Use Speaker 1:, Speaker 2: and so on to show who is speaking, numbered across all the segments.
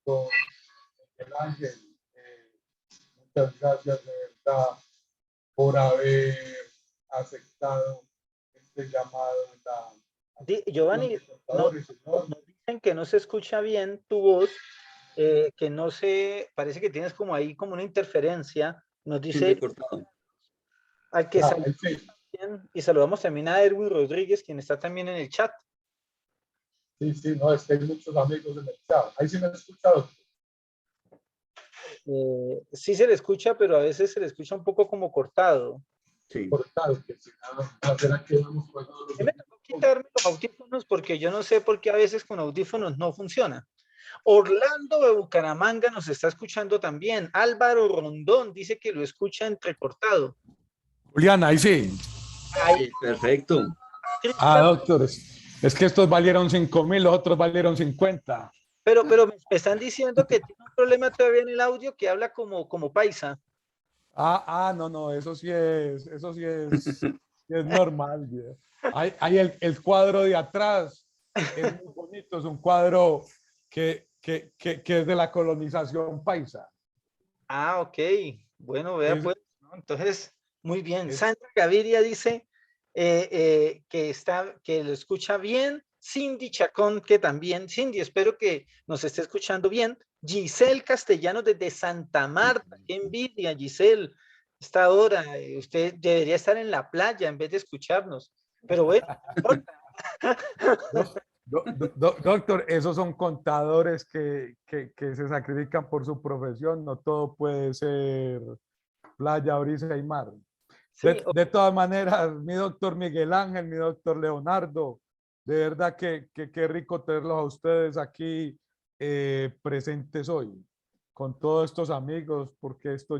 Speaker 1: Don Miguel Ángel, muchas gracias de verdad por haber aceptado este llamado en la
Speaker 2: Giovanni,
Speaker 1: contadores, señor.
Speaker 2: nos dicen que no se escucha bien tu voz, que no se, parece que tienes como ahí como una interferencia. Nos dice al que saludamos también, y saludamos también a Erwin Rodríguez, quien está también en el chat.
Speaker 1: Sí, sí, no, es que hay muchos amigos en el chat. Ahí sí me han escuchado.
Speaker 2: Sí se le escucha, pero a veces se le escucha un poco como cortado.
Speaker 1: Sí. Cortado, que si nada, ¿será que vamos con los...
Speaker 2: Me tocó quitarme los audífonos porque yo no sé por qué a veces con audífonos no funciona. Orlando de Bucaramanga nos está escuchando también. Álvaro Rondón dice que lo escucha entrecortado.
Speaker 3: Julián, ahí sí.
Speaker 2: Ahí.
Speaker 4: Perfecto.
Speaker 3: Doctores, es que estos valieron 5.000, los otros valieron 50.
Speaker 2: Pero me están diciendo que tiene un problema todavía en el audio, que habla como paisa.
Speaker 3: No, eso sí es normal. Hay el cuadro de atrás, es muy bonito, es un cuadro que es de la colonización paisa.
Speaker 2: Ok. Bueno, vea pues, ¿no? Entonces, muy bien. Sandra Gaviria dice que lo escucha bien. Cindy Chacón, que también. Cindy, espero que nos esté escuchando bien. Giselle Castellanos desde Santa Marta. Qué envidia, Giselle. Esta hora, usted debería estar en la playa en vez de escucharnos. Pero bueno,
Speaker 3: Doctor, esos son contadores que se sacrifican por su profesión. No todo puede ser playa, brisa y mar.
Speaker 2: Sí,
Speaker 3: de todas maneras, mi doctor Miguel Ángel, mi doctor Leonardo, de verdad que qué rico tenerlos a ustedes aquí presentes hoy, con todos estos amigos, porque estos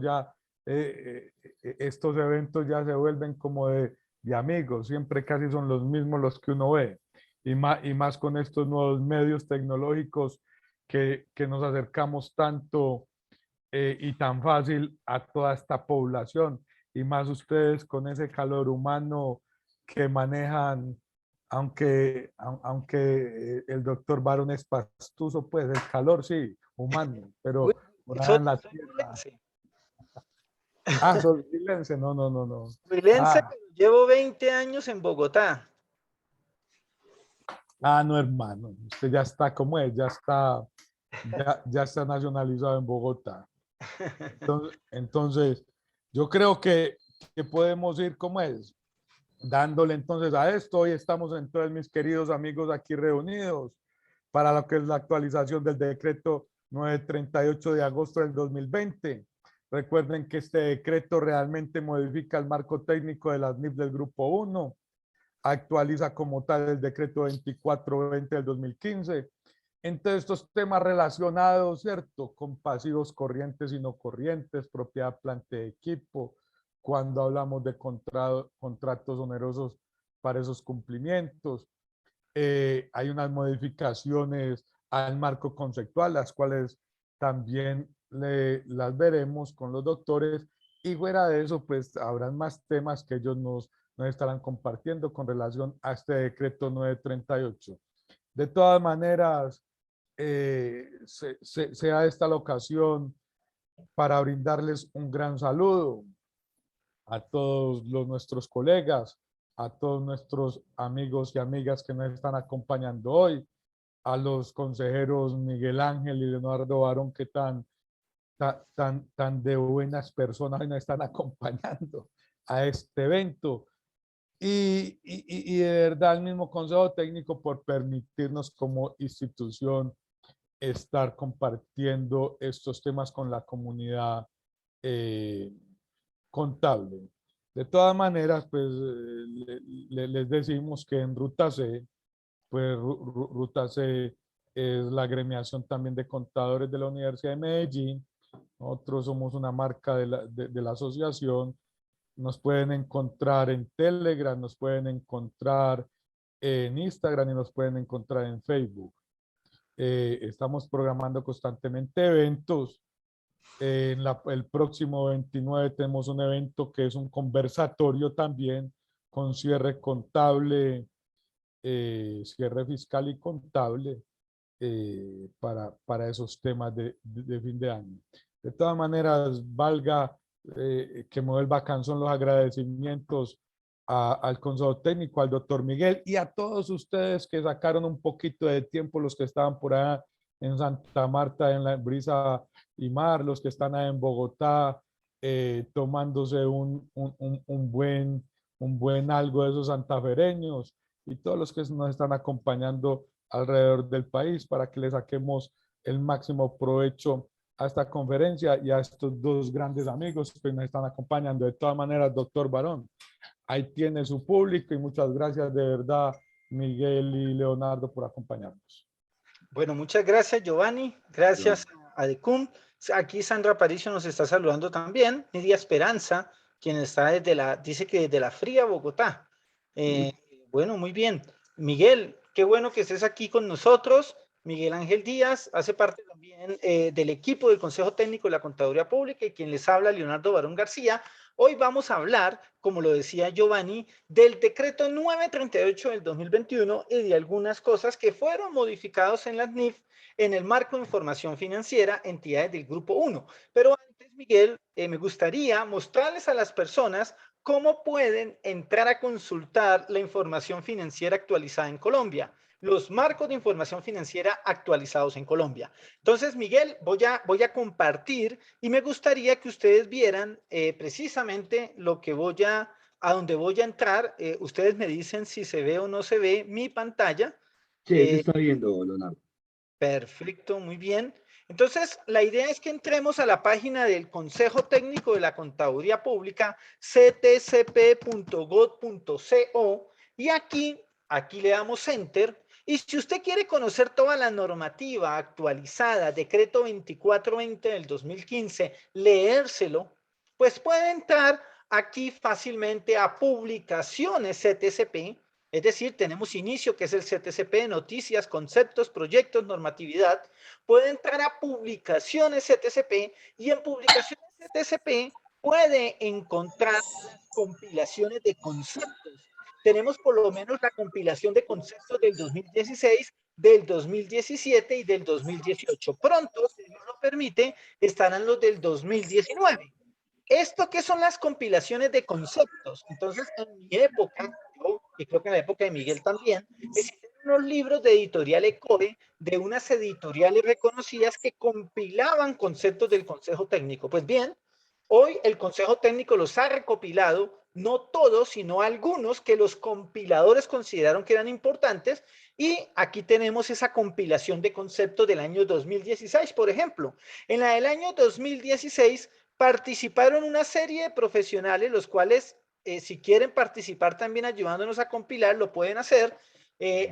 Speaker 3: eventos ya se vuelven como de amigos, siempre casi son los mismos los que uno ve, y más con estos nuevos medios tecnológicos que nos acercamos tanto y tan fácil a toda esta población, y más ustedes con ese calor humano que manejan, aunque el doctor Barón es pastuso, pues el calor sí, humano, pero por allá en la tierra. Soy huilense, no.
Speaker 2: huilense, llevo 20 años en Bogotá.
Speaker 3: No, hermano, usted ya está como es, ya está nacionalizado en Bogotá. Entonces, yo creo que podemos ir como es, dándole entonces a esto. Hoy estamos entonces, mis queridos amigos, aquí reunidos para lo que es la actualización del decreto 938 de agosto del 2020. Recuerden que este decreto realmente modifica el marco técnico de las NIF del Grupo 1, actualiza como tal el decreto 2420 del 2015. Entre estos temas relacionados, ¿cierto? Con pasivos corrientes y no corrientes, propiedad, planta de equipo, cuando hablamos de contratos onerosos para esos cumplimientos. Hay unas modificaciones al marco conceptual, las cuales también las veremos con los doctores, y fuera de eso, pues habrán más temas que ellos nos estarán compartiendo con relación a este decreto 938. De todas maneras, se da esta la ocasión para brindarles un gran saludo a todos nuestros colegas, a todos nuestros amigos y amigas que nos están acompañando hoy, a los consejeros Miguel Ángel y Leonardo Barón, que tan de buenas personas nos están acompañando a este evento. Y de verdad, el mismo Consejo Técnico por permitirnos como institución estar compartiendo estos temas con la comunidad contable. De todas maneras, pues les decimos que en Ruta C, pues Ruta C es la agremiación también de contadores de la Universidad de Medellín. Nosotros somos una marca de la asociación. Nos pueden encontrar en Telegram, nos pueden encontrar en Instagram y nos pueden encontrar en Facebook. Estamos programando constantemente eventos. El próximo 29 tenemos un evento que es un conversatorio también con cierre contable, cierre fiscal y contable. para esos temas de fin de año. De todas maneras, valga que me vuelva canción los agradecimientos al Consejo Técnico, al doctor Miguel y a todos ustedes que sacaron un poquito de tiempo, los que estaban por allá en Santa Marta, en la Brisa y Mar, los que están allá en Bogotá, tomándose un buen algo de esos santafereños y todos los que nos están acompañando alrededor del país para que le saquemos el máximo provecho a esta conferencia y a estos dos grandes amigos que nos están acompañando. De todas maneras, doctor Barón, ahí tiene su público y muchas gracias de verdad, Miguel y Leonardo, por acompañarnos.
Speaker 2: Bueno, muchas gracias, Giovanni. Gracias a Decum. Aquí Sandra Aparicio nos está saludando también. Nidia Esperanza, quien está dice que desde la fría Bogotá. Bueno, muy bien. Miguel, qué bueno que estés aquí con nosotros. Miguel Ángel Díaz hace parte también del equipo del Consejo Técnico de la Contaduría Pública y quien les habla, Leonardo Barón García. Hoy vamos a hablar, como lo decía Giovanni, del decreto 938 del 2021 y de algunas cosas que fueron modificados en las NIF en el marco de información financiera, entidades del Grupo 1. Pero antes, Miguel, me gustaría mostrarles a las personas cómo pueden entrar a consultar la información financiera actualizada en Colombia, los marcos de información financiera actualizados en Colombia. Entonces, Miguel, voy a compartir y me gustaría que ustedes vieran precisamente lo que a donde voy a entrar. Ustedes me dicen si se ve o no se ve mi pantalla.
Speaker 4: Sí, se está viendo, Leonardo.
Speaker 2: Perfecto, muy bien. Entonces, la idea es que entremos a la página del Consejo Técnico de la Contaduría Pública, ctcp.gov.co, y aquí le damos Enter. Y si usted quiere conocer toda la normativa actualizada, decreto 2420 del 2015, leérselo, pues puede entrar aquí fácilmente a publicaciones CTCP. Es decir, tenemos inicio, que es el CTCP, noticias, conceptos, proyectos, normatividad. Puede entrar a publicaciones CTCP y en publicaciones CTCP puede encontrar las compilaciones de conceptos. Tenemos por lo menos la compilación de conceptos del 2016, del 2017 y del 2018. Pronto, si Dios lo permite, estarán los del 2019. ¿Esto qué son las compilaciones de conceptos? Entonces, en mi época, y creo que en la época de Miguel también, existen unos libros de editorial ECOE, de unas editoriales reconocidas que compilaban conceptos del Consejo Técnico. Pues bien, hoy el Consejo Técnico los ha recopilado, no todos, sino algunos que los compiladores consideraron que eran importantes, y aquí tenemos esa compilación de conceptos del año 2016, por ejemplo. En la del año 2016 participaron una serie de profesionales, los cuales, si quieren participar también ayudándonos a compilar, lo pueden hacer.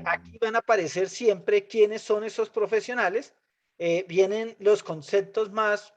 Speaker 2: Aquí van a aparecer siempre quiénes son esos profesionales. Vienen los conceptos más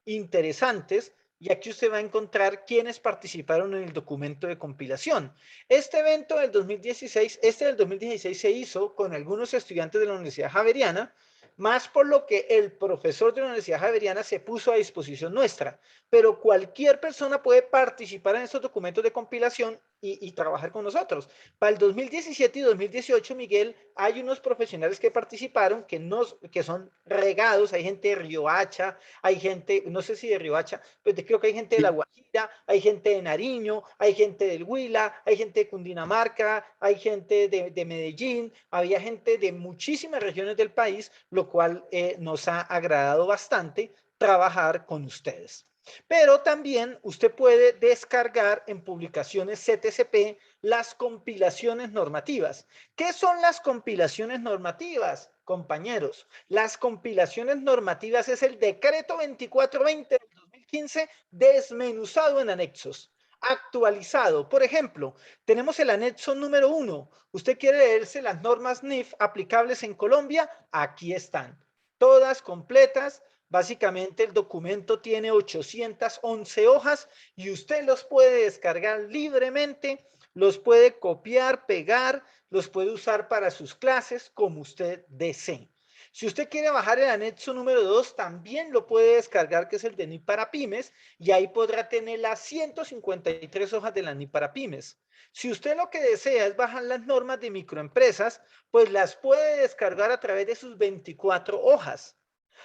Speaker 2: interesantes y aquí usted va a encontrar quiénes participaron en el documento de compilación. Este evento del 2016, del 2016 se hizo con algunos estudiantes de la Universidad Javeriana, más por lo que el profesor de la Universidad Javeriana se puso a disposición nuestra, pero cualquier persona puede participar en estos documentos de compilación y trabajar con nosotros. Para el 2017 y 2018, Miguel, hay unos profesionales que participaron que son regados. Hay gente de Riohacha, hay gente, no sé si de Riohacha, pero creo que hay gente de La Guajira, hay gente de Nariño, hay gente del Huila, hay gente de Cundinamarca, hay gente de Medellín, había gente de muchísimas regiones del país, lo cual nos ha agradado bastante trabajar con ustedes. Pero también usted puede descargar en publicaciones CTCP las compilaciones normativas. ¿Qué son las compilaciones normativas, compañeros? Las compilaciones normativas es el decreto 2420 del 2015 desmenuzado en anexos, actualizado. Por ejemplo, tenemos el anexo número 1. ¿Usted quiere leerse las normas NIF aplicables en Colombia? Aquí están, todas completas. Básicamente el documento tiene 811 hojas y usted los puede descargar libremente, los puede copiar, pegar, los puede usar para sus clases como usted desee. Si usted quiere bajar el anexo número 2, también lo puede descargar, que es el de NIP para pymes, y ahí podrá tener las 153 hojas de la NIP para pymes. Si usted lo que desea es bajar las normas de microempresas, pues las puede descargar a través de sus 24 hojas.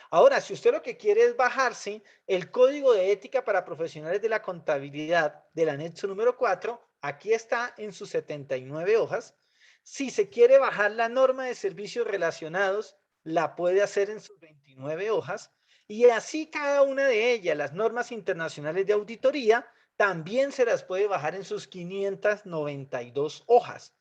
Speaker 2: Ahora, si usted lo que quiere es bajarse el código de ética para profesionales de la contabilidad del anexo número 4, aquí está en sus 79 hojas. Si se quiere bajar la norma de servicios relacionados, la puede hacer en sus 29 hojas. Y así cada una de ellas, las normas internacionales de auditoría, también se las puede bajar en sus 592 hojas.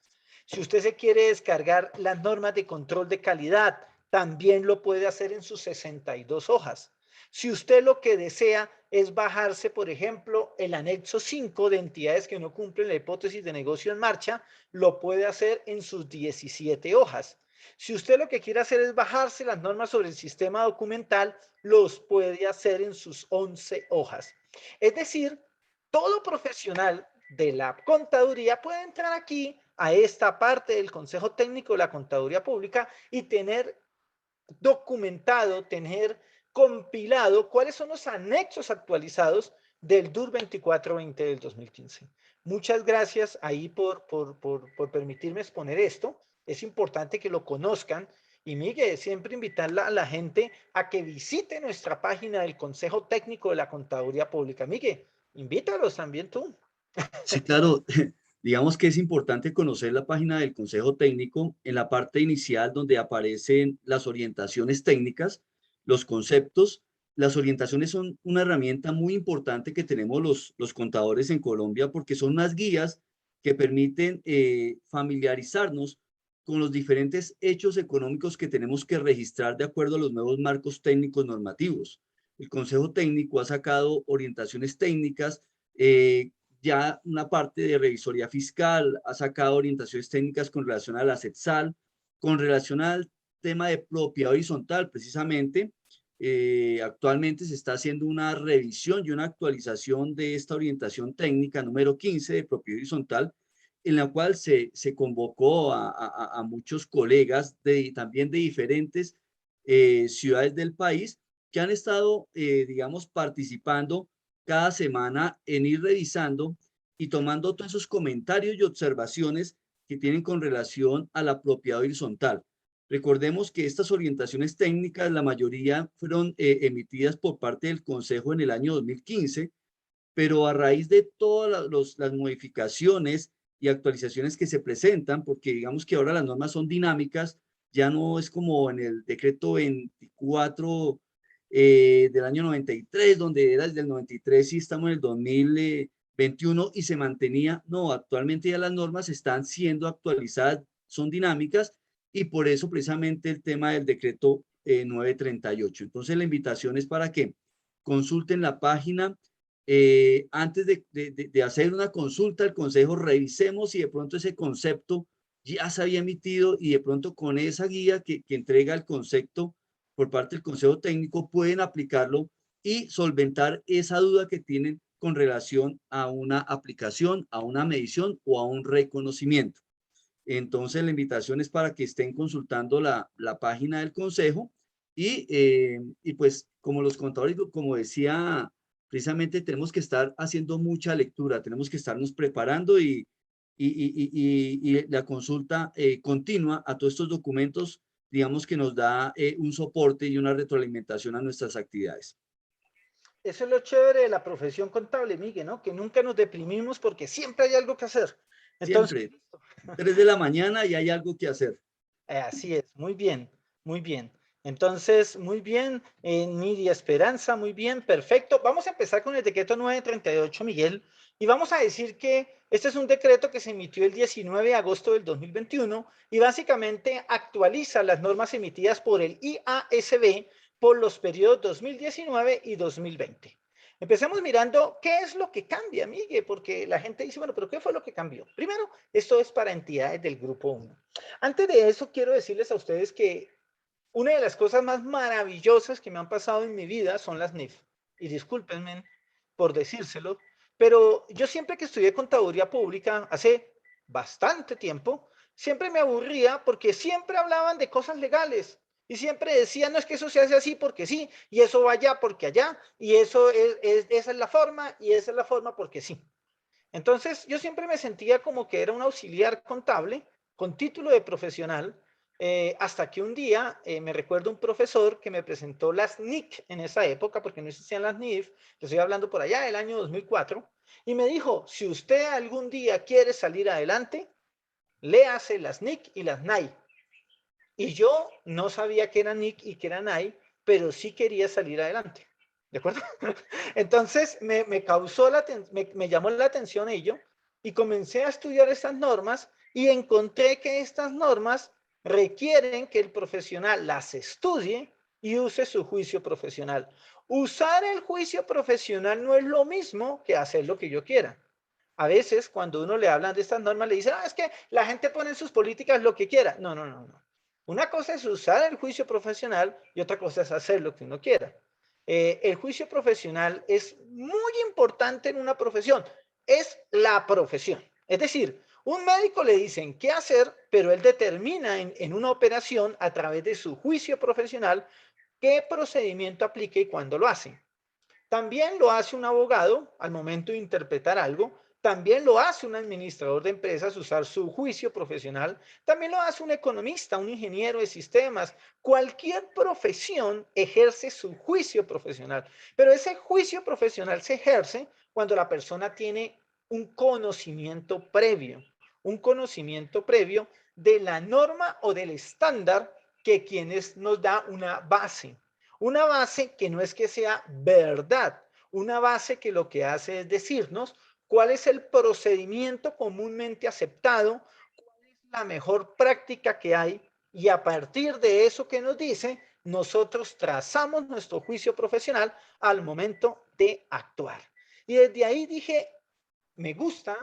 Speaker 2: Si usted se quiere descargar las normas de control de calidad, también lo puede hacer en sus 62 hojas. Si usted lo que desea es bajarse, por ejemplo, el anexo 5 de entidades que no cumplen la hipótesis de negocio en marcha, lo puede hacer en sus 17 hojas. Si usted lo que quiere hacer es bajarse las normas sobre el sistema documental, los puede hacer en sus 11 hojas. Es decir, todo profesional de la contaduría puede entrar aquí a esta parte del Consejo Técnico de la Contaduría Pública y tener documentado, tener compilado cuáles son los anexos actualizados del DUR 2420 del 2015. Muchas gracias ahí por permitirme exponer esto. Es importante que lo conozcan. Y Miguel, siempre invitar a la gente a que visite nuestra página del Consejo Técnico de la Contaduría Pública. Miguel, invítalos también tú.
Speaker 4: Sí, claro, digamos que es importante conocer la página del Consejo Técnico en la parte inicial donde aparecen las orientaciones técnicas, los conceptos. Las orientaciones son una herramienta muy importante que tenemos los contadores en Colombia porque son unas guías que permiten familiarizarnos con los diferentes hechos económicos que tenemos que registrar de acuerdo a los nuevos marcos técnicos normativos. El Consejo Técnico ha sacado orientaciones técnicas, ya una parte de revisoría fiscal, ha sacado orientaciones técnicas con relación a la CETSAL, con relación al tema de propiedad horizontal, precisamente. Actualmente se está haciendo una revisión y una actualización de esta orientación técnica número 15 de propiedad horizontal, en la cual se convocó a muchos colegas también de diferentes ciudades del país que han estado, digamos, participando cada semana en ir revisando y tomando todos esos comentarios y observaciones que tienen con relación a la propiedad horizontal. Recordemos que estas orientaciones técnicas, la mayoría fueron emitidas por parte del Consejo en el año 2015, pero a raíz de todas las modificaciones y actualizaciones que se presentan, porque digamos que ahora las normas son dinámicas, ya no es como en el decreto 24 del año 93, donde era desde el 93 y estamos en el 2021 y se mantenía. No, actualmente ya las normas están siendo actualizadas, son dinámicas y por eso precisamente el tema del decreto 938. Entonces la invitación es para que consulten la página. Antes de hacer una consulta al consejo, revisemos si de pronto ese concepto ya se había emitido y de pronto con esa guía que entrega el concepto por parte del consejo técnico pueden aplicarlo y solventar esa duda que tienen con relación a una aplicación, a una medición o a un reconocimiento. Entonces la invitación es para que estén consultando la página del consejo y pues como los contadores, como decía, precisamente tenemos que estar haciendo mucha lectura, tenemos que estarnos preparando y la consulta continua a todos estos documentos, digamos que nos da un soporte y una retroalimentación a nuestras actividades.
Speaker 2: Eso es lo chévere de la profesión contable, Miguel, ¿no? Que nunca nos deprimimos porque siempre hay algo que hacer. Entonces,
Speaker 4: Siempre, 3 de la mañana y hay algo que hacer.
Speaker 2: así es, muy bien, muy bien. Entonces, muy bien, Nidia Esperanza, muy bien, perfecto. Vamos a empezar con el decreto 938, Miguel, y vamos a decir que este es un decreto que se emitió el 19 de agosto del 2021 y básicamente actualiza las normas emitidas por el IASB por los periodos 2019 y 2020. Empecemos mirando qué es lo que cambia, Miguel, porque la gente dice, bueno, pero ¿qué fue lo que cambió? Primero, esto es para entidades del grupo 1. Antes de eso, quiero decirles a ustedes que una de las cosas más maravillosas que me han pasado en mi vida son las NIF. Y discúlpenme por decírselo, pero yo siempre que estudié contaduría pública, hace bastante tiempo, siempre me aburría porque siempre hablaban de cosas legales. Y siempre decía, no, es que eso se hace así porque sí, y eso va allá porque allá, y eso esa es la forma, y esa es la forma porque sí. Entonces, yo siempre me sentía como que era un auxiliar contable con título de profesional, hasta que un día me recuerdo un profesor que me presentó las NIC en esa época, porque no existían las NIF, te estoy hablando por allá del año 2004, y me dijo, si usted algún día quiere salir adelante, léase las NIC y las NAI. Y yo no sabía que era NIC y que era NAI, pero sí quería salir adelante. ¿De acuerdo? Entonces me llamó la atención ello y comencé a estudiar estas normas y encontré que estas normas requieren que el profesional las estudie y use su juicio profesional. Usar el juicio profesional no es lo mismo que hacer lo que yo quiera. A veces cuando uno le hablan de estas normas le dice, ah, es que la gente pone en sus políticas lo que quiera. No, no, no, no. Una cosa es usar el juicio profesional y otra cosa es hacer lo que uno quiera. El juicio profesional es muy importante en una profesión. Es la profesión. Es decir, un médico le dicen qué hacer, pero él determina en una operación a través de su juicio profesional qué procedimiento aplica y cuándo lo hace. También lo hace un abogado al momento de interpretar algo. También lo hace un administrador de empresas usar su juicio profesional. También lo hace un economista, un ingeniero de sistemas. Cualquier profesión ejerce su juicio profesional. Pero ese juicio profesional se ejerce cuando la persona tiene un conocimiento previo. Un conocimiento previo de la norma o del estándar que quienes nos da una base. Una base que no es que sea verdad, una base que lo que hace es decirnos cuál es el procedimiento comúnmente aceptado, cuál es la mejor práctica que hay y a partir de eso que nos dice, nosotros trazamos nuestro juicio profesional al momento de actuar. Y desde ahí dije, me gusta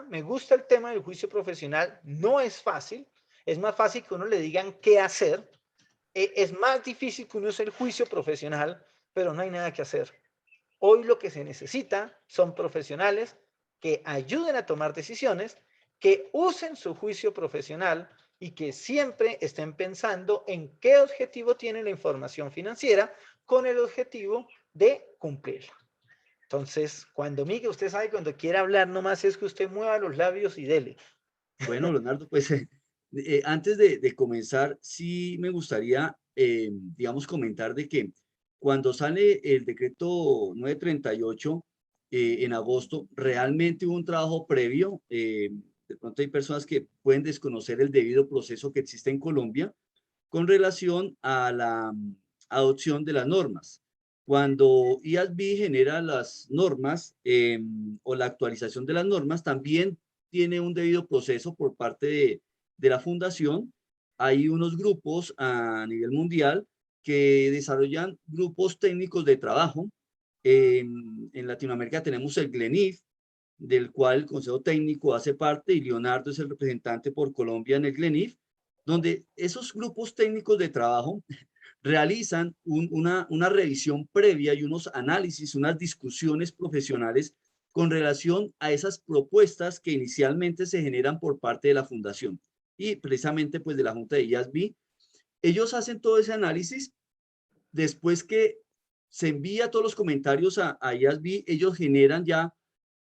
Speaker 2: el tema del juicio profesional, no es fácil, es más fácil que uno le digan qué hacer, es más difícil que uno use el juicio profesional, pero no hay nada que hacer. Hoy lo que se necesita son profesionales que ayuden a tomar decisiones, que usen su juicio profesional y que siempre estén pensando en qué objetivo tiene la información financiera con el objetivo de cumplirla. Entonces, cuando Miguel, usted sabe, cuando quiera hablar, nomás es que usted mueva los labios y dele.
Speaker 4: Bueno, Leonardo, pues antes de comenzar, sí me gustaría, digamos, comentar de que cuando sale el decreto 938 en agosto, realmente hubo un trabajo previo. De pronto hay personas que pueden desconocer el debido proceso que existe en Colombia con relación a la adopción de las normas. Cuando IASB genera las normas o la actualización de las normas, también tiene un debido proceso por parte de la fundación. Hay unos grupos a nivel mundial que desarrollan grupos técnicos de trabajo. En Latinoamérica tenemos el GLENIF, del cual el Consejo Técnico hace parte y Leonardo es el representante por Colombia en el GLENIF, donde esos grupos técnicos de trabajo realizan una revisión previa y unos análisis, unas discusiones profesionales con relación a esas propuestas que inicialmente se generan por parte de la fundación y precisamente pues de la Junta de IASB. Ellos hacen todo ese análisis. Después que se envía todos los comentarios a IASB, ellos generan ya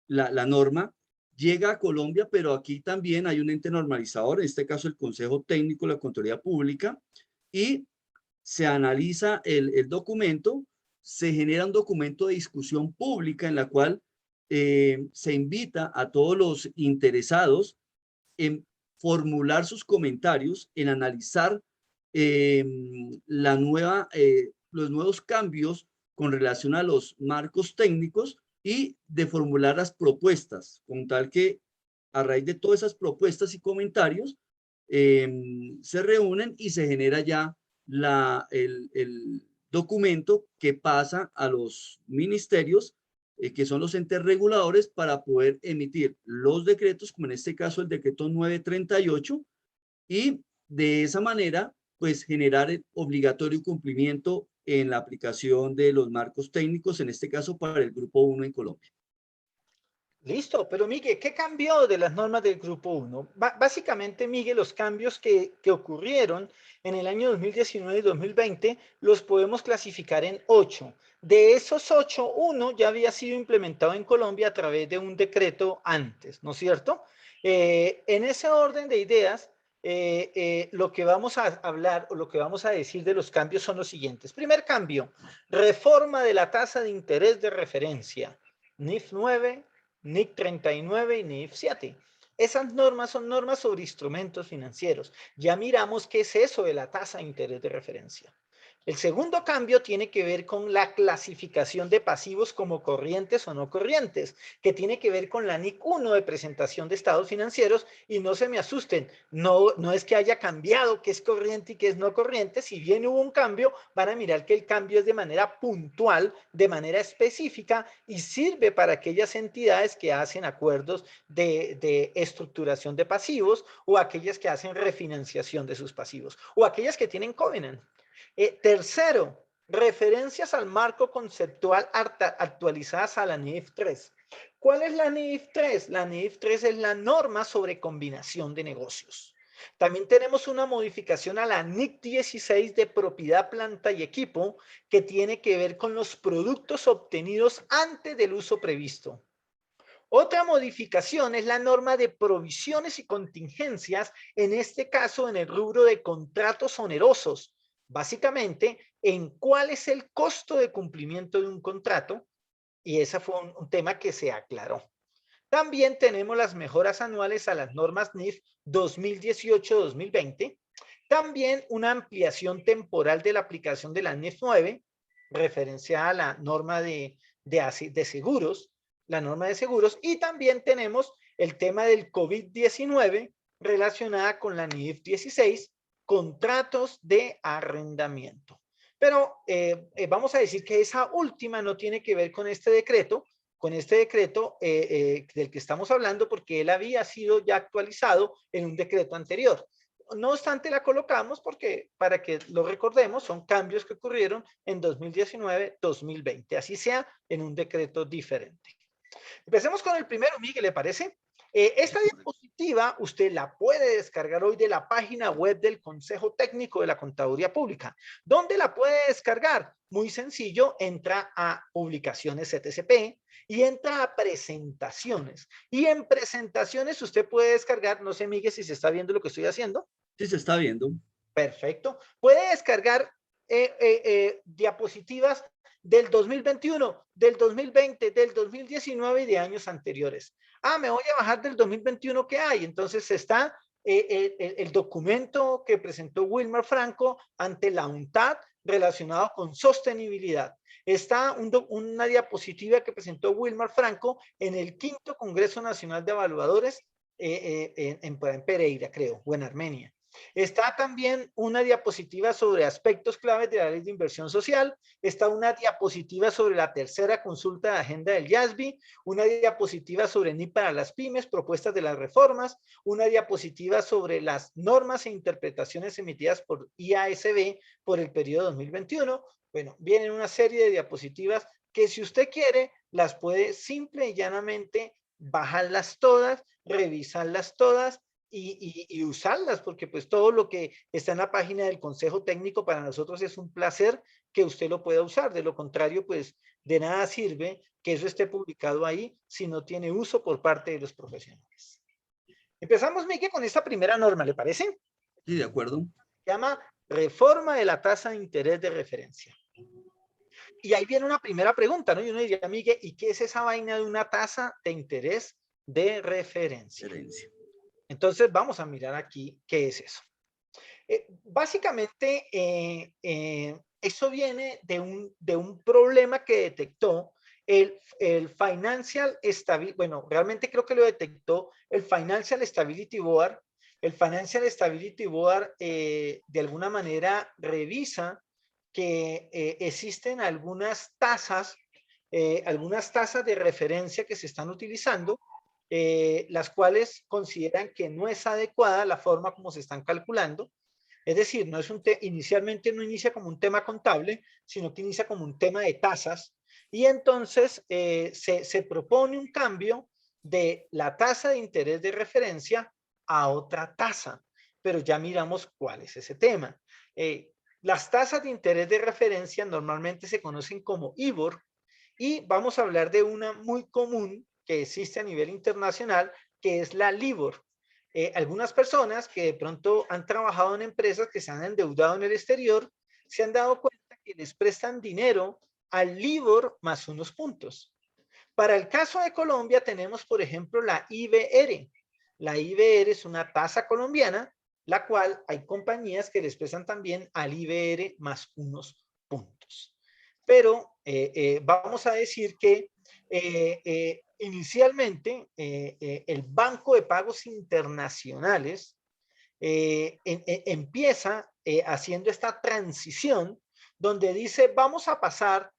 Speaker 4: la norma, llega a Colombia, pero aquí también hay un ente normalizador, en este caso el Consejo Técnico de la Contraloría Pública, y se analiza el documento, se genera un documento de discusión pública en la cual se invita a todos los interesados en formular sus comentarios, en analizar los nuevos cambios con relación a los marcos técnicos y de formular las propuestas, con tal que a raíz de todas esas propuestas y comentarios se reúnen y se genera ya el documento que pasa a los ministerios, que son los entes reguladores, para poder emitir los decretos, como en este caso el decreto 938, y de esa manera, pues generar el obligatorio cumplimiento en la aplicación de los marcos técnicos, en este caso para el Grupo 1 en Colombia.
Speaker 2: Listo, pero Miguel, ¿qué cambió de las normas del Grupo 1? Básicamente, Miguel, los cambios que ocurrieron en el año 2019 y 2020 los podemos clasificar en 8. De esos 8, uno ya había sido implementado en Colombia a través de un decreto antes, ¿no es cierto? En ese orden de ideas, lo que vamos a hablar o lo que vamos a decir de los cambios son los siguientes. Primer cambio, reforma de la tasa de interés de referencia, NIF 9, NIC 39 y NIF 7. Esas normas son normas sobre instrumentos financieros. Ya miramos qué es eso de la tasa de interés de referencia. El segundo cambio tiene que ver con la clasificación de pasivos como corrientes o no corrientes, que tiene que ver con la NIC 1 de presentación de estados financieros, y no se me asusten, no es que haya cambiado qué es corriente y qué es no corriente. Si bien hubo un cambio, van a mirar que el cambio es de manera puntual, de manera específica, y sirve para aquellas entidades que hacen acuerdos de estructuración de pasivos, o aquellas que hacen refinanciación de sus pasivos, o aquellas que tienen covenant. Tercero, referencias al marco conceptual actualizadas a la NIF 3. ¿Cuál es la NIF 3? La NIF 3 es la norma sobre combinación de negocios. También tenemos una modificación a la NIC 16 de propiedad, planta y equipo, que tiene que ver con los productos obtenidos antes del uso previsto. Otra modificación es la norma de provisiones y contingencias, en este caso en el rubro de contratos onerosos. Básicamente, en cuál es el costo de cumplimiento de un contrato, y ese fue un tema que se aclaró. También tenemos las mejoras anuales a las normas NIF 2018-2020. También una ampliación temporal de la aplicación de la NIF 9, referenciada a la norma de seguros, la norma de seguros. Y también tenemos el tema del COVID-19 relacionada con la NIF 16, contratos de arrendamiento. Pero vamos a decir que esa última no tiene que ver con este decreto, del que estamos hablando, porque él había sido ya actualizado en un decreto anterior. No obstante, la colocamos porque, para que lo recordemos, son cambios que ocurrieron en 2019-2020, así sea en un decreto diferente. Empecemos con el primero, Miguel, ¿le parece? Esta diapositiva usted la puede descargar hoy de la página web del Consejo Técnico de la Contaduría Pública. ¿Dónde la puede descargar? Muy sencillo, entra a publicaciones CTCP y entra a presentaciones. Y en presentaciones usted puede descargar, no sé, Miguel, si se está viendo lo que estoy haciendo.
Speaker 4: Sí, se está viendo.
Speaker 2: Perfecto. Puede descargar diapositivas del 2021, del 2020, del 2019 y de años anteriores. Me voy a bajar del 2021 que hay. Entonces está el documento que presentó Wilmar Franco ante la UNTAD relacionado con sostenibilidad. Está una diapositiva que presentó Wilmar Franco en el 5º Congreso Nacional de Evaluadores en Pereira, creo, o en Armenia. Está también una diapositiva sobre aspectos claves de la ley de inversión social. Está una diapositiva sobre la tercera consulta de agenda del YASBI, una diapositiva sobre NIP para las pymes, propuestas de las reformas, una diapositiva sobre las normas e interpretaciones emitidas por IASB por el periodo 2021. Bueno, vienen una serie de diapositivas que, si usted quiere, las puede simple y llanamente bajarlas todas, revisarlas todas y usarlas, porque pues todo lo que está en la página del Consejo Técnico para nosotros es un placer que usted lo pueda usar. De lo contrario, pues de nada sirve que eso esté publicado ahí si no tiene uso por parte de los profesionales. Empezamos, Mike, con esta primera norma, ¿le parece?
Speaker 4: Sí, de acuerdo.
Speaker 2: Se llama reforma de la tasa de interés de referencia. Y ahí viene una primera pregunta, ¿no? Y uno diría, Miguel, ¿y qué es esa vaina de una tasa de interés de referencia? Entonces vamos a mirar aquí qué es eso. Básicamente, eso viene de un problema que detectó el Financial Stability, bueno, realmente creo que lo detectó el Financial Stability Board. El Financial Stability Board de alguna manera revisa que existen algunas tasas de referencia que se están utilizando, las cuales consideran que no es adecuada la forma como se están calculando. Es decir, no es inicialmente no inicia como un tema contable, sino que inicia como un tema de tasas. Y entonces se propone un cambio de la tasa de interés de referencia a otra tasa, pero ya miramos cuál es ese tema. Las tasas de interés de referencia normalmente se conocen como IBOR y vamos a hablar de una muy común que existe a nivel internacional, que es la LIBOR. Algunas personas que de pronto han trabajado en empresas que se han endeudado en el exterior se han dado cuenta que les prestan dinero al LIBOR más unos puntos. Para el caso de Colombia tenemos, por ejemplo, la IBR. La IBR es una tasa colombiana, la cual hay compañías que les prestan también al IBR más unos puntos. Pero vamos a decir que inicialmente el Banco de Pagos Internacionales empieza haciendo esta transición donde dice vamos a pasar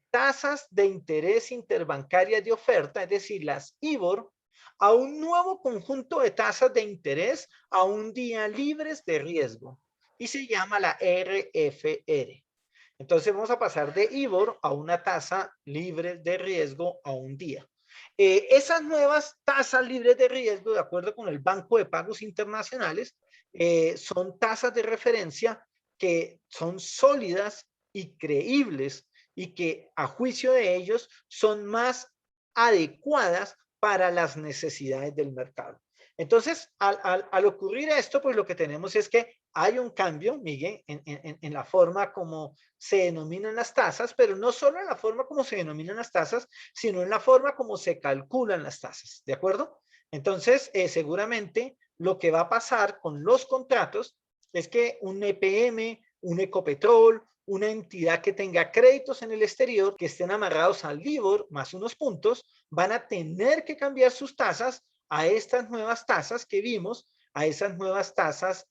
Speaker 2: tasas de interés interbancaria de oferta, es decir, las IBOR, a un nuevo conjunto de tasas de interés a un día libres de riesgo y se llama la RFR. Entonces vamos a pasar de IBOR a una tasa libre de riesgo a un día. Esas nuevas tasas libres de riesgo, de acuerdo con el Banco de Pagos Internacionales, son tasas de referencia que son sólidas y creíbles y que a juicio de ellos son más adecuadas para las necesidades del mercado. Entonces, al ocurrir esto, pues lo que tenemos es que hay un cambio, Miguel, en la forma como se denominan las tasas, pero no solo en la forma como se denominan las tasas, sino en la forma como se calculan las tasas, ¿de acuerdo? Entonces, seguramente lo que va a pasar con los contratos es que un EPM, un Ecopetrol, una entidad que tenga créditos en el exterior que estén amarrados al LIBOR más unos puntos, van a tener que cambiar sus tasas a estas nuevas tasas que vimos, a esas nuevas tasas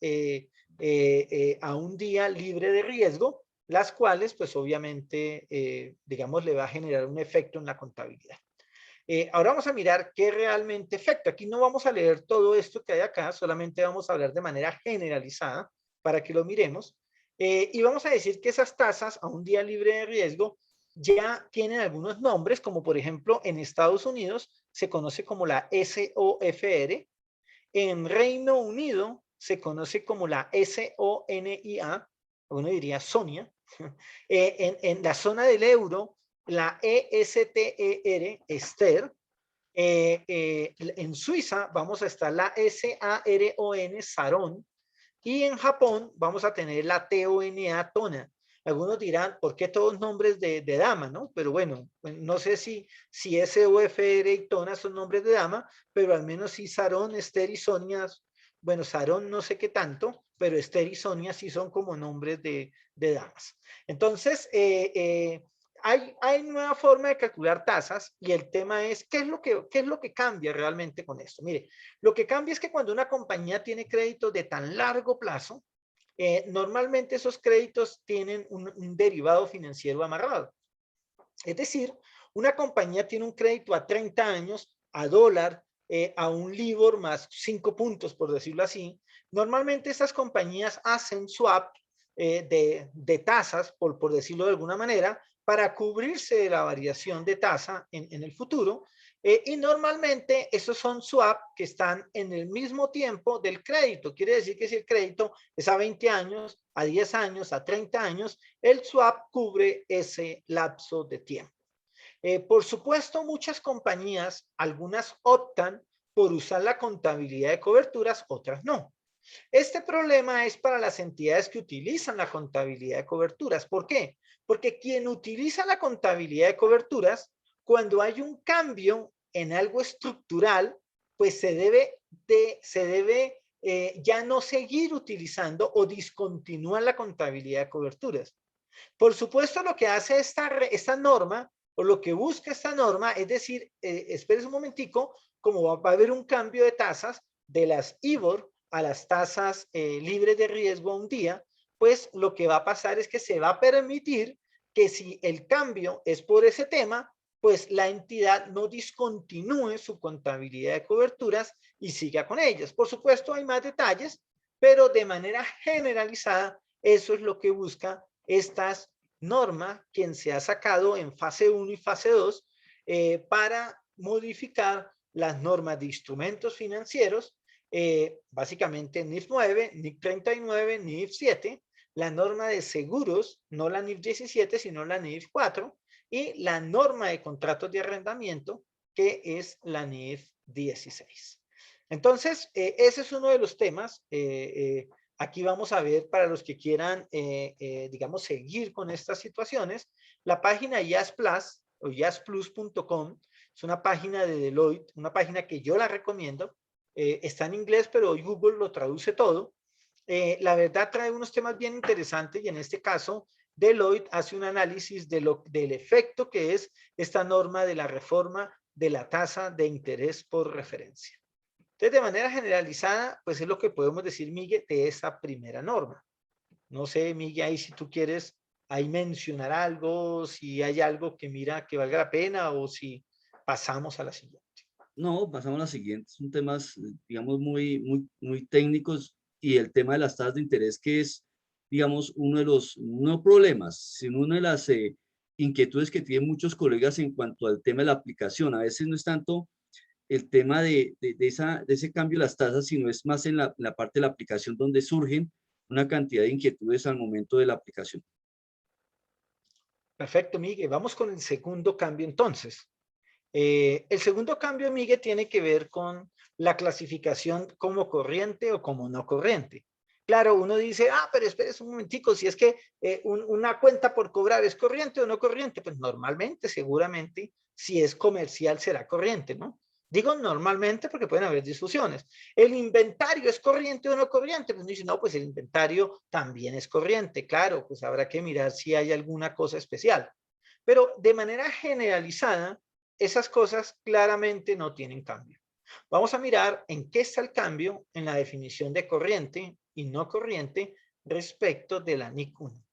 Speaker 2: a un día libre de riesgo, las cuales pues obviamente, digamos, le va a generar un efecto en la contabilidad. Ahora vamos a mirar qué realmente afecta. Aquí no vamos a leer todo esto que hay acá, solamente vamos a hablar de manera generalizada para que lo miremos. Y vamos a decir que esas tasas a un día libre de riesgo ya tienen algunos nombres, como por ejemplo en Estados Unidos se conoce como la SOFR, en Reino Unido se conoce como la SONIA, uno diría Sonia, en la zona del euro, la ESTER, Ester, en Suiza vamos a estar la SARON, Sarón, y en Japón vamos a tener la TONA, Tona. Algunos dirán, ¿por qué todos nombres de dama, no? Pero bueno, no sé si SOFR y Tona son nombres de dama, pero al menos sí Sarón, Ester y Sonia, bueno, Sarón no sé qué tanto, pero Ester y Sonia sí son como nombres de damas. Entonces, hay nueva forma de calcular tasas y el tema es, ¿qué es lo que cambia realmente con esto? Mire, lo que cambia es que cuando una compañía tiene créditos de tan largo plazo, normalmente esos créditos tienen un derivado financiero amarrado. Es decir, una compañía tiene un crédito a 30 años, a dólar, a un LIBOR más 5 puntos, por decirlo así. Normalmente estas compañías hacen swap de tasas, por decirlo de alguna manera, para cubrirse de la variación de tasa en el futuro. Y normalmente esos son swap que están en el mismo tiempo del crédito. Quiere decir que si el crédito es a 20 años, a 10 años, a 30 años, el swap cubre ese lapso de tiempo. Por supuesto, muchas compañías, algunas optan por usar la contabilidad de coberturas, otras no. Este problema es para las entidades que utilizan la contabilidad de coberturas. ¿Por qué? Porque quien utiliza la contabilidad de coberturas, cuando hay un cambio en algo estructural, pues se debe ya no seguir utilizando o discontinuar la contabilidad de coberturas. Por supuesto, lo que hace esta norma o lo que busca esta norma es decir, espérese un momentico, como va a haber un cambio de tasas de las IBOR a las tasas libres de riesgo a un día, pues lo que va a pasar es que se va a permitir que si el cambio es por ese tema, pues la entidad no discontinúe su contabilidad de coberturas y siga con ellas. Por supuesto, hay más detalles, pero de manera generalizada, eso es lo que busca estas normas que se ha sacado en fase 1 y fase 2 para modificar las normas de instrumentos financieros, básicamente NIF 9, NIF 39, NIF 7, la norma de seguros, no la NIF 17, sino la NIF 4, y la norma de contratos de arrendamiento, que es la NIF 16. Entonces, ese es uno de los temas. Aquí vamos a ver, para los que quieran, digamos, seguir con estas situaciones, la página Jazz Plus o jazzplus.com es una página de Deloitte, una página que yo la recomiendo. Está en inglés, pero hoy Google lo traduce todo. La verdad trae unos temas bien interesantes y en este caso Deloitte hace un análisis del efecto que es esta norma de la reforma de la tasa de interés por referencia. Entonces, de manera generalizada, pues es lo que podemos decir, Miguel, de esa primera norma. No sé, Miguel, ahí si tú quieres ahí mencionar algo, si hay algo que mira que valga la pena o si pasamos a la siguiente.
Speaker 4: No, pasamos a la siguiente. Son temas, digamos, muy técnicos, y el tema de las tasas de interés, que es, digamos, uno de los, no problemas, sino una de las inquietudes que tienen muchos colegas en cuanto al tema de la aplicación. A veces no es tanto el tema de ese cambio de las tasas, sino es más en la parte de la aplicación donde surgen una cantidad de inquietudes al momento de la aplicación.
Speaker 2: Perfecto, Miguel. Vamos con el segundo cambio entonces. El segundo cambio, Miguel, tiene que ver con la clasificación como corriente o como no corriente. Claro, uno dice, pero espérese un momentico, si es que una cuenta por cobrar es corriente o no corriente, pues normalmente, seguramente, si es comercial será corriente, ¿no? Digo normalmente porque pueden haber discusiones. ¿El inventario es corriente o no corriente? Pues uno dice, no, pues el inventario también es corriente, claro, pues habrá que mirar si hay alguna cosa especial. Pero de manera generalizada, esas cosas claramente no tienen cambio. Vamos a mirar en qué está el cambio en la definición de corriente y no corriente respecto de la NIC 1.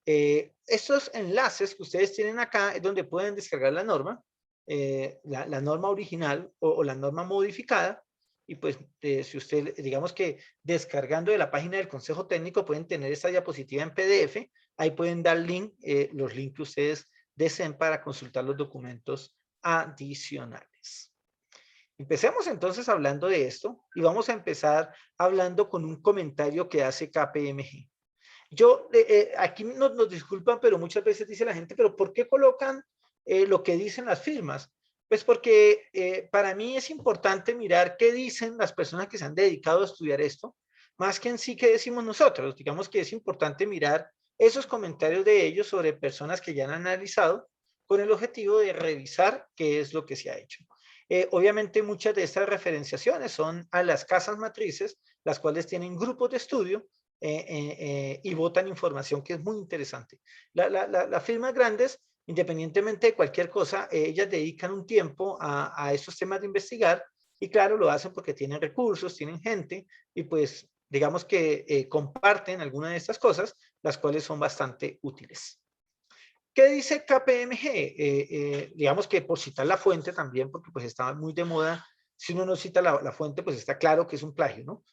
Speaker 2: Estos enlaces que ustedes tienen acá es donde pueden descargar la norma, la norma original o la norma modificada, y pues si usted, digamos que descargando de la página del Consejo Técnico pueden tener esta diapositiva en PDF, ahí pueden dar link, los links que ustedes deseen para consultar los documentos adicionales. Empecemos entonces hablando de esto y vamos a empezar hablando con un comentario que hace KPMG. Yo, aquí nos disculpan, pero muchas veces dice la gente, pero ¿por qué colocan lo que dicen las firmas? Pues porque para mí es importante mirar qué dicen las personas que se han dedicado a estudiar esto, más que en sí qué decimos nosotros. Digamos que es importante mirar esos comentarios de ellos sobre personas que ya han analizado con el objetivo de revisar qué es lo que se ha hecho. Obviamente muchas de estas referenciaciones son a las casas matrices, las cuales tienen grupos de estudio y botan información que es muy interesante. Las firmas grandes, independientemente de cualquier cosa, ellas dedican un tiempo a estos temas de investigar y claro, lo hacen porque tienen recursos, tienen gente y pues digamos que comparten algunas de estas cosas, las cuales son bastante útiles. ¿Qué dice KPMG? Digamos que por citar la fuente también, porque pues está muy de moda, si uno no cita la fuente, pues está claro que es un plagio, ¿no?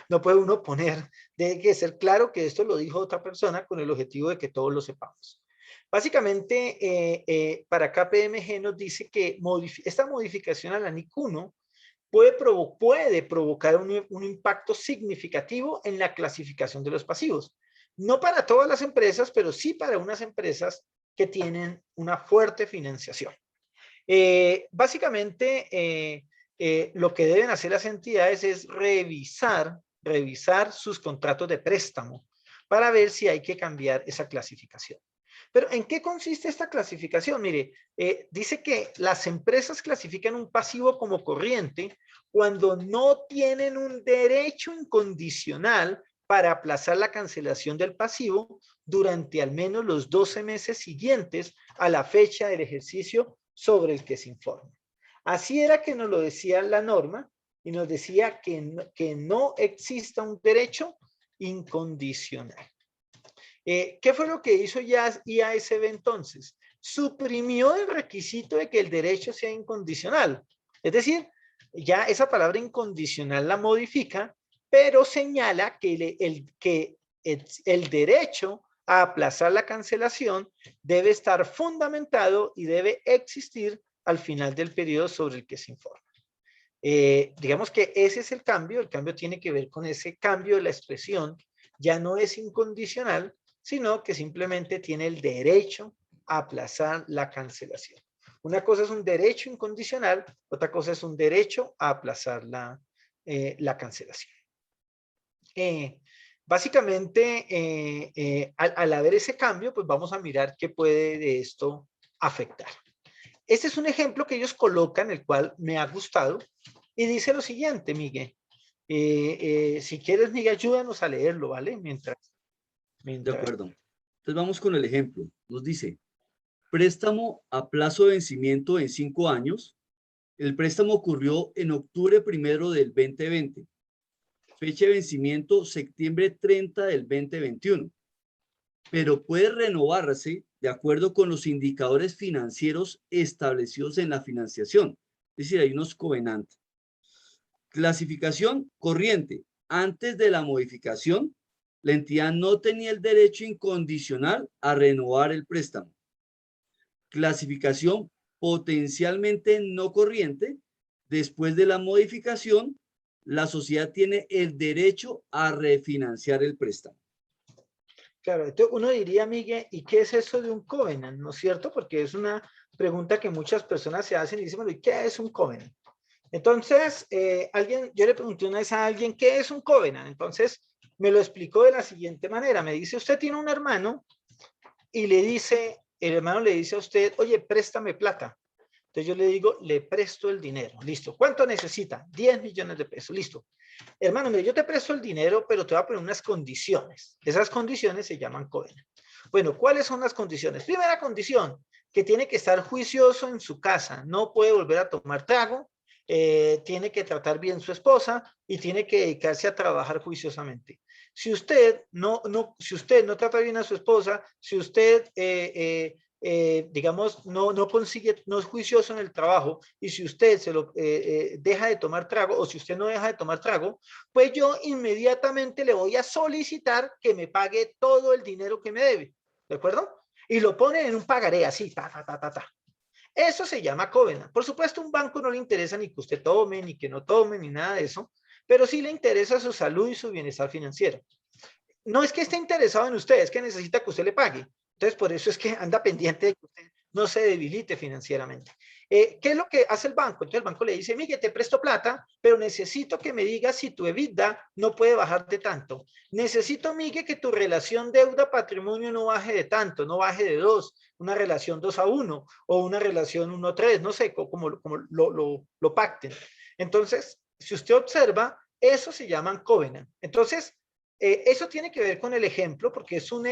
Speaker 2: No puede uno poner, debe que ser claro que esto lo dijo otra persona con el objetivo de que todos lo sepamos. Básicamente, para KPMG nos dice que esta modificación a la NIC 1 puede provocar un impacto significativo en la clasificación de los pasivos. No para todas las empresas, pero sí para unas empresas que tienen una fuerte financiación. Básicamente, lo que deben hacer las entidades es revisar sus contratos de préstamo para ver si hay que cambiar esa clasificación. Pero ¿en qué consiste esta clasificación? Mire, dice que las empresas clasifican un pasivo como corriente cuando no tienen un derecho incondicional para aplazar la cancelación del pasivo durante al menos los 12 meses siguientes a la fecha del ejercicio sobre el que se informa. Así era que nos lo decía la norma y nos decía que no exista un derecho incondicional. ¿Qué fue lo que hizo IASB entonces? Suprimió el requisito de que el derecho sea incondicional. Es decir, ya esa palabra incondicional la modifica, pero señala que el derecho a aplazar la cancelación debe estar fundamentado y debe existir al final del periodo sobre el que se informa. Digamos que ese es el cambio tiene que ver con ese cambio de la expresión, ya no es incondicional, sino que simplemente tiene el derecho a aplazar la cancelación. Una cosa es un derecho incondicional, otra cosa es un derecho a aplazar la cancelación. Básicamente, al haber ese cambio, pues vamos a mirar qué puede de esto afectar. Este es un ejemplo que ellos colocan, el cual me ha gustado, y dice lo siguiente, Miguel. Si quieres, Miguel, ayúdanos a leerlo, ¿vale?
Speaker 4: De acuerdo. Entonces vamos con el ejemplo. Nos dice, préstamo a plazo de vencimiento en 5 años. El préstamo ocurrió en octubre 1 del 2020. Fecha de vencimiento septiembre 30 del 2021. Pero puede renovarse de acuerdo con los indicadores financieros establecidos en la financiación. Es decir, hay unos covenantes. Clasificación corriente. Antes de la modificación, la entidad no tenía el derecho incondicional a renovar el préstamo. Clasificación potencialmente no corriente. Después de la modificación, la sociedad tiene el derecho a refinanciar el préstamo.
Speaker 2: Claro, entonces uno diría, Miguel, ¿y qué es eso de un covenant? ¿No es cierto? Porque es una pregunta que muchas personas se hacen y dicen, bueno, ¿y qué es un covenant? Entonces, yo le pregunté una vez a alguien, ¿qué es un covenant? Entonces, me lo explicó de la siguiente manera. Me dice, usted tiene un hermano y el hermano le dice a usted, oye, préstame plata. Entonces yo le digo, le presto el dinero. Listo. ¿Cuánto necesita? 10 millones de pesos. Listo. Hermano, mire, yo te presto el dinero, pero te voy a poner unas condiciones. Esas condiciones se llaman covenant. Bueno, ¿cuáles son las condiciones? Primera condición, que tiene que estar juicioso en su casa. No puede volver a tomar trago. Tiene que tratar bien su esposa y tiene que dedicarse a trabajar juiciosamente. Si usted no trata bien a su esposa, si usted digamos, no consigue, no es juicioso en el trabajo, y si usted deja de tomar trago, o si usted no deja de tomar trago, pues yo inmediatamente le voy a solicitar que me pague todo el dinero que me debe, ¿de acuerdo? Y lo pone en un pagaré así, ta. Eso se llama covenant. Por supuesto, a un banco no le interesa ni que usted tome, ni que no tome, ni nada de eso, pero sí le interesa su salud y su bienestar financiero. No es que esté interesado en usted, es que necesita que usted le pague. Entonces, por eso es que anda pendiente de que usted no se debilite financieramente. ¿Qué es lo que hace el banco? Entonces el banco le dice, Miguel, te presto plata, pero necesito que me digas si tu EBITDA no puede bajar de tanto. Necesito, Miguel, que tu relación deuda-patrimonio no baje de tanto, no baje de 2, una relación 2:1 o una relación 1:3, no sé, como lo pacten. Entonces, si usted observa, eso se llaman covenant. Entonces, eso tiene que ver con el ejemplo, porque es un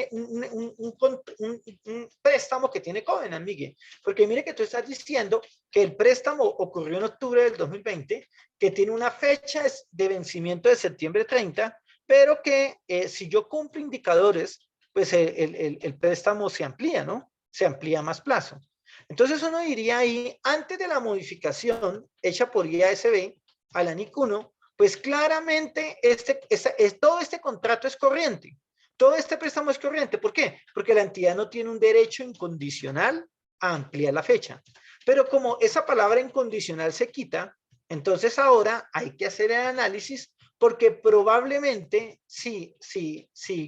Speaker 2: préstamo que tiene covenant, Miguel. Porque mire que tú estás diciendo que el préstamo ocurrió en octubre del 2020, que tiene una fecha de vencimiento de septiembre 30, pero que si yo cumplo indicadores, pues el préstamo se amplía, ¿no? Se amplía más plazo. Entonces uno diría ahí, antes de la modificación hecha por IASB a la NIC 1, pues claramente todo este contrato es corriente. Todo este préstamo es corriente. ¿Por qué? Porque la entidad no tiene un derecho incondicional a ampliar la fecha. Pero como esa palabra incondicional se quita, entonces ahora hay que hacer el análisis porque probablemente si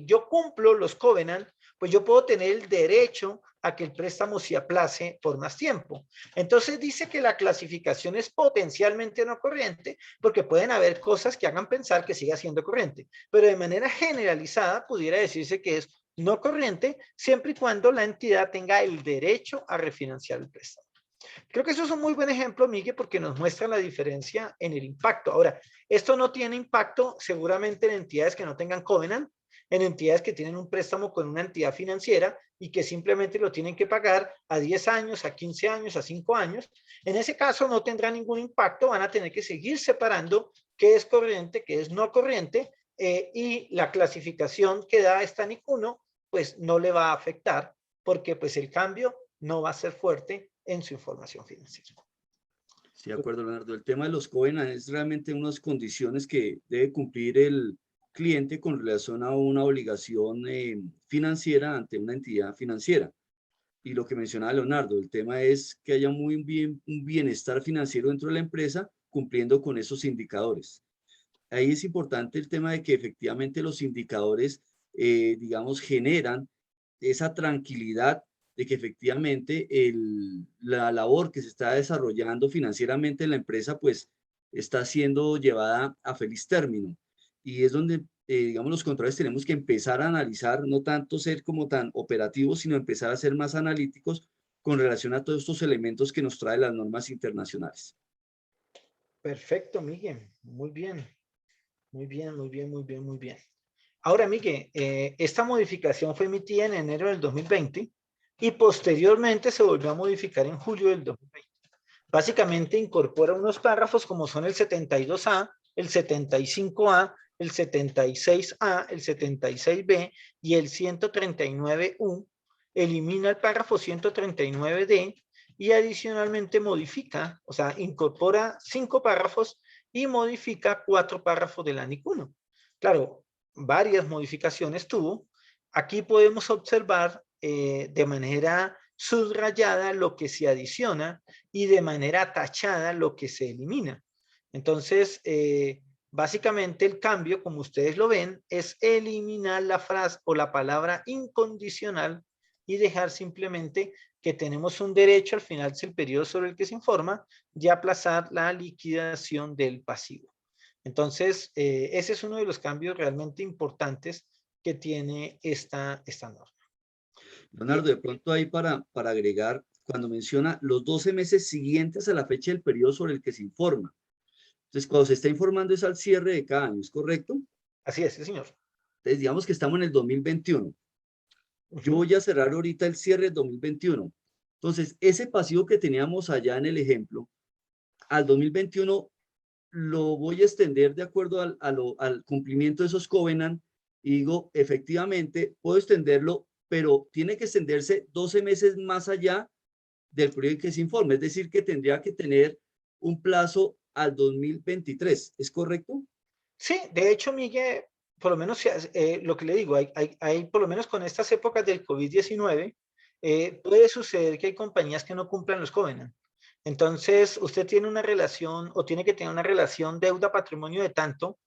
Speaker 2: yo cumplo los covenant, pues yo puedo tener el derecho a que el préstamo se aplace por más tiempo. Entonces dice que la clasificación es potencialmente no corriente porque pueden haber cosas que hagan pensar que siga siendo corriente, pero de manera generalizada pudiera decirse que es no corriente siempre y cuando la entidad tenga el derecho a refinanciar el préstamo. Creo que eso es un muy buen ejemplo, Miguel, porque nos muestra la diferencia en el impacto. Ahora, esto no tiene impacto seguramente en entidades que no tengan covenant, en entidades que tienen un préstamo con una entidad financiera y que simplemente lo tienen que pagar a 10 años, a 15 años, a 5 años. En ese caso no tendrá ningún impacto, van a tener que seguir separando qué es corriente, qué es no corriente, y la clasificación que da esta NIC 1, pues no le va a afectar porque pues el cambio no va a ser fuerte en su información financiera.
Speaker 4: Sí, de acuerdo, Leonardo. El tema de los covenant es realmente unas condiciones que debe cumplir el cliente con relación a una obligación financiera ante una entidad financiera. Y lo que mencionaba Leonardo, el tema es que haya un bienestar financiero dentro de la empresa cumpliendo con esos indicadores. Ahí es importante el tema de que efectivamente los indicadores, digamos, generan esa tranquilidad de que efectivamente la labor que se está desarrollando financieramente en la empresa, pues está siendo llevada a feliz término. Y es donde, digamos, los controles tenemos que empezar a analizar, no tanto ser como tan operativos, sino empezar a ser más analíticos con relación a todos estos elementos que nos traen las normas internacionales.
Speaker 2: Perfecto, Miguel. Muy bien. Muy bien, muy bien, muy bien, muy bien. Ahora, Miguel, esta modificación fue emitida en enero del 2020 y posteriormente se volvió a modificar en julio del 2020. Básicamente incorpora unos párrafos como son el 72A, el 75A, el 76A, el 76B y el 139U. Elimina el párrafo 139D y adicionalmente modifica, o sea, incorpora 5 párrafos y modifica 4 párrafos del ANIC 1. Claro, varias modificaciones tuvo. Aquí podemos observar de manera subrayada lo que se adiciona y de manera tachada lo que se elimina. Entonces, básicamente el cambio, como ustedes lo ven, es eliminar la frase o la palabra incondicional y dejar simplemente que tenemos un derecho al final del periodo sobre el que se informa de aplazar la liquidación del pasivo. Entonces, ese es uno de los cambios realmente importantes que tiene esta norma.
Speaker 4: Leonardo, de pronto ahí para agregar, cuando menciona los 12 meses siguientes a la fecha del periodo sobre el que se informa. Entonces, cuando se está informando es al cierre de cada año, ¿es correcto?
Speaker 2: Así es, sí, señor.
Speaker 4: Entonces, digamos que estamos en el 2021. Yo voy a cerrar ahorita el cierre del 2021. Entonces, ese pasivo que teníamos allá en el ejemplo, al 2021 lo voy a extender de acuerdo al cumplimiento de esos covenant y digo, efectivamente, puedo extenderlo, pero tiene que extenderse 12 meses más allá del periodo en que se informe. Es decir, que tendría que tener un plazo al 2023. ¿Es correcto?
Speaker 2: Sí, de hecho, Miguel, por lo menos lo que le digo, hay por lo menos con estas épocas del COVID-19, puede suceder que hay compañías que no cumplan los covenant. Entonces, usted tiene una relación o tiene que tener una relación deuda-patrimonio de tanto,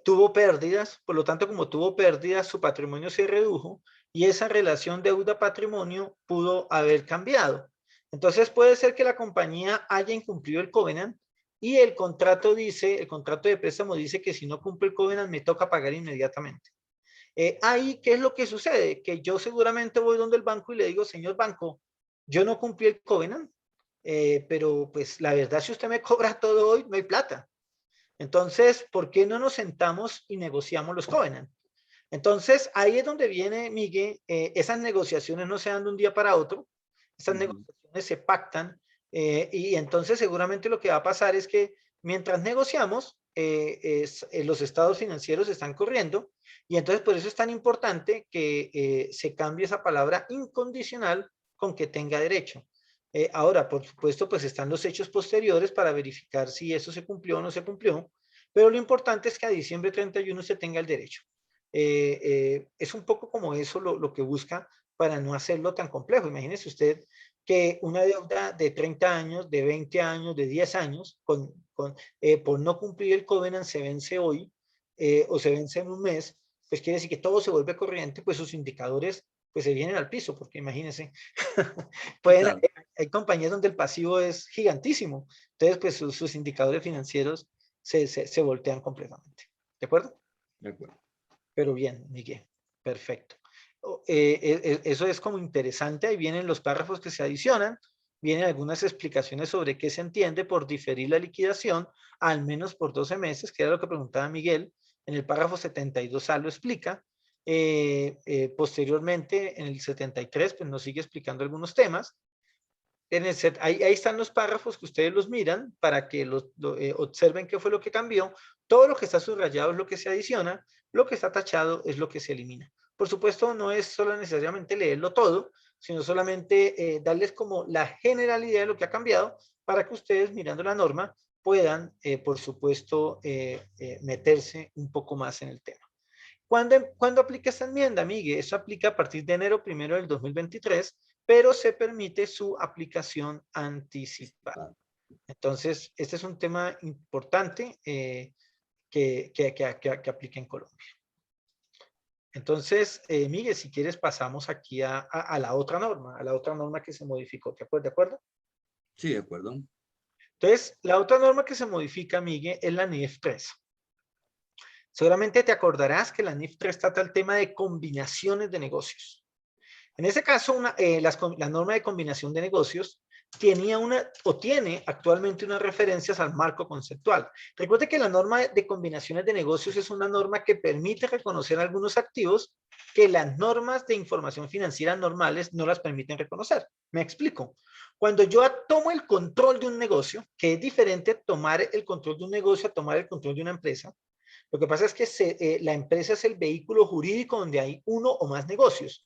Speaker 2: tuvo pérdidas, por lo tanto, como tuvo pérdidas, su patrimonio se redujo y esa relación deuda-patrimonio pudo haber cambiado. Entonces, puede ser que la compañía haya incumplido el covenant y el contrato dice, el contrato de préstamo dice que si no cumple el covenant me toca pagar inmediatamente. Ahí, ¿qué es lo que sucede? Que yo seguramente voy donde el banco y le digo, señor banco, yo no cumplí el covenant, pero pues la verdad si usted me cobra todo hoy, no hay plata. Entonces, ¿por qué no nos sentamos y negociamos los covenant? Entonces, ahí es donde viene, Miguel, esas negociaciones no se dan de un día para otro, esas negociaciones se pactan y entonces seguramente lo que va a pasar es que mientras negociamos, los estados financieros están corriendo y entonces por eso es tan importante que se cambie esa palabra incondicional con que tenga derecho. Ahora, por supuesto, pues están los hechos posteriores para verificar si eso se cumplió o no se cumplió, pero lo importante es que a diciembre 31 se tenga el derecho. Es un poco como eso lo que busca para no hacerlo tan complejo. Imagínese usted que una deuda de 30 años, de 20 años, de 10 años, por no cumplir el covenant se vence hoy o se vence en un mes, pues quiere decir que todo se vuelve corriente, pues sus indicadores pues se vienen al piso, porque imagínense,
Speaker 4: Claro.
Speaker 2: hay compañías donde el pasivo es gigantísimo, entonces pues sus indicadores financieros se voltean completamente. ¿De acuerdo?
Speaker 4: De acuerdo.
Speaker 2: Pero bien, Miguel, perfecto. Eso es como interesante, ahí vienen los párrafos que se adicionan, vienen algunas explicaciones sobre qué se entiende por diferir la liquidación, al menos por 12 meses, que era lo que preguntaba Miguel, en el párrafo 72A lo explica, posteriormente en el 73 pues nos sigue explicando algunos temas, ahí están los párrafos que ustedes los miran para que observen qué fue lo que cambió. Todo lo que está subrayado es lo que se adiciona, lo que está tachado es lo que se elimina. Por supuesto, no es solo necesariamente leerlo todo, sino solamente darles como la generalidad de lo que ha cambiado para que ustedes, mirando la norma, puedan, por supuesto, meterse un poco más en el tema. ¿Cuándo aplica esta enmienda, Miguel? Eso aplica a partir de enero 1 del 2023, pero se permite su aplicación anticipada. Entonces, este es un tema importante que aplica en Colombia. Entonces, Miguel, si quieres pasamos aquí a la otra norma que se modificó. ¿De acuerdo?
Speaker 4: Sí, de acuerdo.
Speaker 2: Entonces, la otra norma que se modifica, Miguel, es la NIF 3. Seguramente te acordarás que la NIF 3 trata el tema de combinaciones de negocios. En ese caso, la norma de combinación de negocios tiene actualmente unas referencias al marco conceptual. Recuerde que la norma de combinaciones de negocios es una norma que permite reconocer algunos activos que las normas de información financiera normales no las permiten reconocer. Me explico. Cuando yo tomo el control de un negocio, que es diferente tomar el control de un negocio a tomar el control de una empresa, lo que pasa es que la empresa es el vehículo jurídico donde hay uno o más negocios,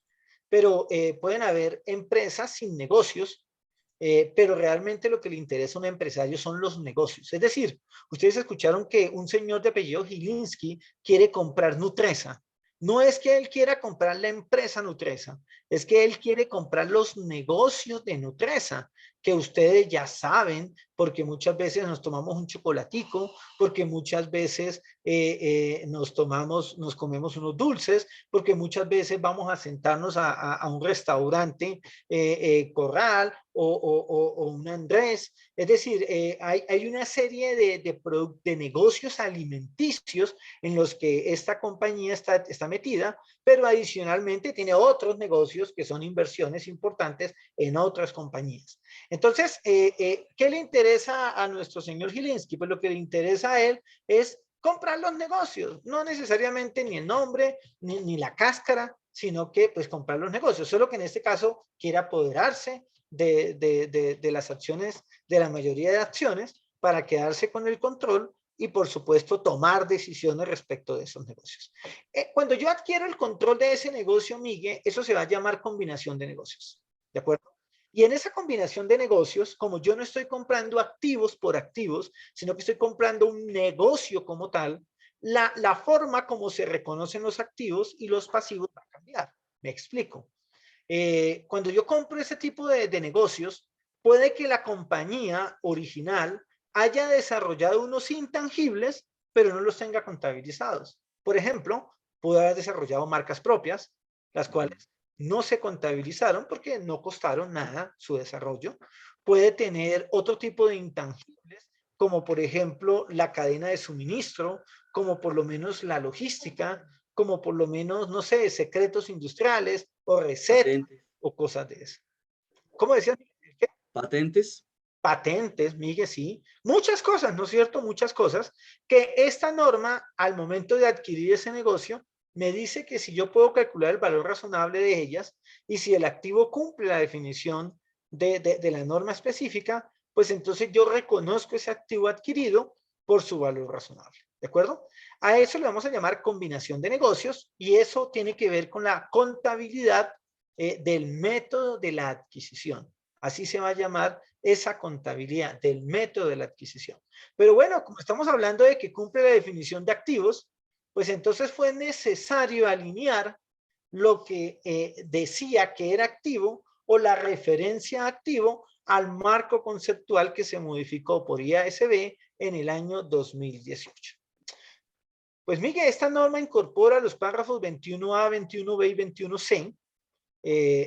Speaker 2: pero pueden haber empresas sin negocios, pero realmente lo que le interesa a un empresario son los negocios. Es decir, ustedes escucharon que un señor de apellido Gilinski quiere comprar Nutresa. No es que él quiera comprar la empresa Nutresa, es que él quiere comprar los negocios de Nutresa, que ustedes ya saben, porque muchas veces nos tomamos un chocolatico, porque muchas veces nos comemos unos dulces, porque muchas veces vamos a sentarnos a un restaurante Corral o un Andrés. Es decir, hay una serie de negocios alimenticios en los que esta compañía está metida, pero adicionalmente tiene otros negocios que son inversiones importantes en otras compañías. Entonces, ¿qué le interesa a nuestro señor Gilinski? Pues lo que le interesa a él es comprar los negocios, no necesariamente ni el nombre, ni la cáscara, sino que pues comprar los negocios, solo que en este caso quiere apoderarse de las acciones, de la mayoría de acciones, para quedarse con el control y por supuesto tomar decisiones respecto de esos negocios. Cuando yo adquiero el control de ese negocio, Miguel, eso se va a llamar combinación de negocios, ¿de acuerdo? Y en esa combinación de negocios, como yo no estoy comprando activos por activos, sino que estoy comprando un negocio como tal, la forma como se reconocen los activos y los pasivos va a cambiar. Me explico. Cuando yo compro ese tipo de negocios, puede que la compañía original haya desarrollado unos intangibles, pero no los tenga contabilizados. Por ejemplo, pudo haber desarrollado marcas propias, las cuales no se contabilizaron porque no costaron nada su desarrollo. Puede tener otro tipo de intangibles, como por ejemplo la cadena de suministro, como por lo menos la logística, como por lo menos, no sé, secretos industriales o recetas
Speaker 4: Patentes.
Speaker 2: o cosas de eso. ¿Cómo decían?
Speaker 4: Patentes.
Speaker 2: Patentes, Miguel, sí. Muchas cosas, ¿no es cierto? Muchas cosas que esta norma, al momento de adquirir ese negocio, me dice que si yo puedo calcular el valor razonable de ellas y si el activo cumple la definición de la norma específica, pues entonces yo reconozco ese activo adquirido por su valor razonable. ¿De acuerdo? A eso le vamos a llamar combinación de negocios y eso tiene que ver con la contabilidad del método de la adquisición. Así se va a llamar esa contabilidad del método de la adquisición. Pero bueno, como estamos hablando de que cumple la definición de activos, pues entonces fue necesario alinear lo que decía que era activo o la referencia a activo al marco conceptual que se modificó por IASB en el año 2018. Pues Miguel, esta norma incorpora los párrafos 21A, 21B y 21C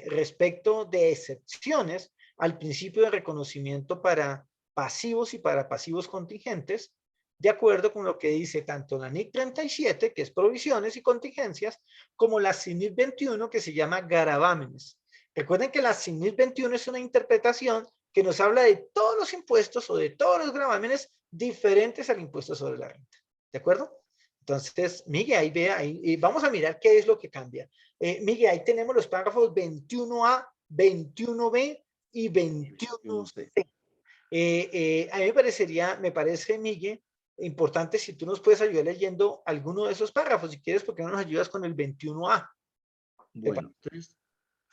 Speaker 2: respecto de excepciones al principio de reconocimiento para pasivos y para pasivos contingentes, de acuerdo con lo que dice tanto la NIC 37, que es provisiones y contingencias, como la CINIC 21, que se llama gravamen. Recuerden que la CINIC 21 es una interpretación que nos habla de todos los impuestos o de todos los gravámenes diferentes al impuesto sobre la renta. ¿De acuerdo? Entonces, Miguel, ahí vea, ahí vamos a mirar qué es lo que cambia. Miguel, ahí tenemos los párrafos 21A, 21B y 21C. A mí me parece, Miguel, importante si tú nos puedes ayudar leyendo alguno de esos párrafos, si quieres, porque no nos ayudas con el 21A.
Speaker 4: Bueno, entonces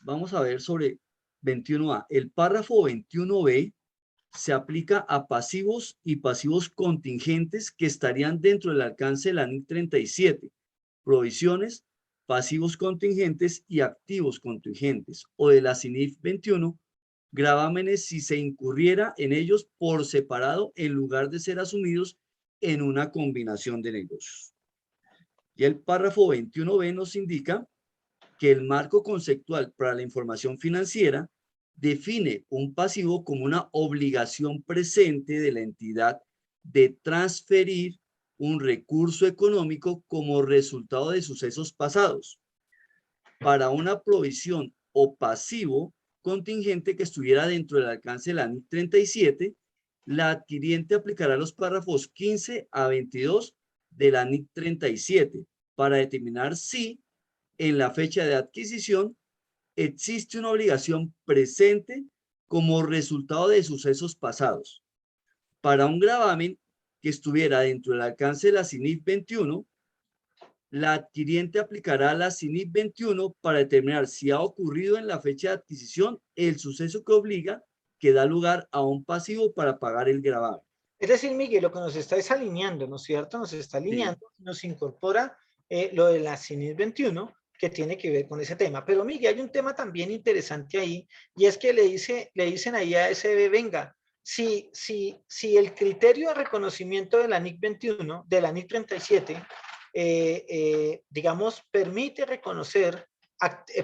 Speaker 4: vamos a ver sobre 21A. El párrafo 21B se aplica a pasivos y pasivos contingentes que estarían dentro del alcance de la NIC 37, provisiones, pasivos contingentes y activos contingentes, o de la CINIF 21, gravámenes si se incurriera en ellos por separado en lugar de ser asumidos en una combinación de negocios. Y el párrafo 21b nos indica que el marco conceptual para la información financiera define un pasivo como una obligación presente de la entidad de transferir un recurso económico como resultado de sucesos pasados para una provisión o pasivo contingente que estuviera dentro del alcance de la NIC 37, la adquiriente aplicará los párrafos 15 a 22 de la NIC 37 para determinar si en la fecha de adquisición existe una obligación presente como resultado de sucesos pasados. Para un gravamen que estuviera dentro del alcance de la CINIF 21, la adquiriente aplicará la CINIF 21 para determinar si ha ocurrido en la fecha de adquisición el suceso que obliga, que da lugar a un pasivo para pagar el gravamen.
Speaker 2: Es decir, Miguel, lo que nos está es alineando, ¿no es cierto? Nos está alineando, nos incorpora lo de la CINIF 21, que tiene que ver con ese tema. Pero Miguel, hay un tema también interesante ahí, y es que le dicen ahí a ASB, venga, si el criterio de reconocimiento de la NIC 21, de la NIC 37, digamos, permite reconocer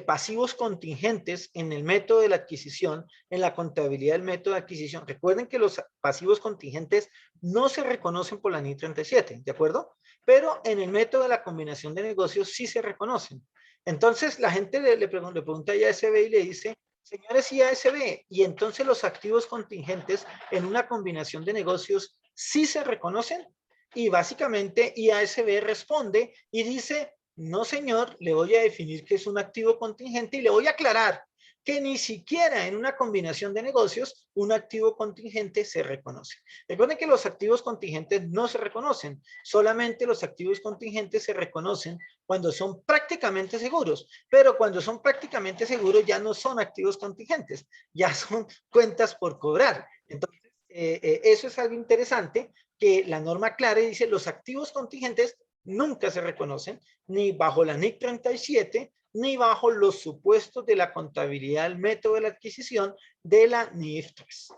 Speaker 2: pasivos contingentes en el método de la adquisición, en la contabilidad del método de adquisición. Recuerden que los pasivos contingentes no se reconocen por la NIC 37, ¿de acuerdo? Pero en el método de la combinación de negocios sí se reconocen. Entonces la gente le pregunta a IASB y le dice, señores IASB, y entonces los activos contingentes en una combinación de negocios sí se reconocen. Y básicamente IASB responde y dice, no señor, le voy a definir que es un activo contingente y le voy a aclarar que ni siquiera en una combinación de negocios un activo contingente se reconoce. Recuerden que los activos contingentes no se reconocen, solamente los activos contingentes se reconocen cuando son prácticamente seguros, pero cuando son prácticamente seguros ya no son activos contingentes, ya son cuentas por cobrar. Entonces, eso es algo interesante que la norma aclara y dice los activos contingentes nunca se reconocen, ni bajo la NIC 37, ni bajo los supuestos de la contabilidad del método de la adquisición de la NIF 3.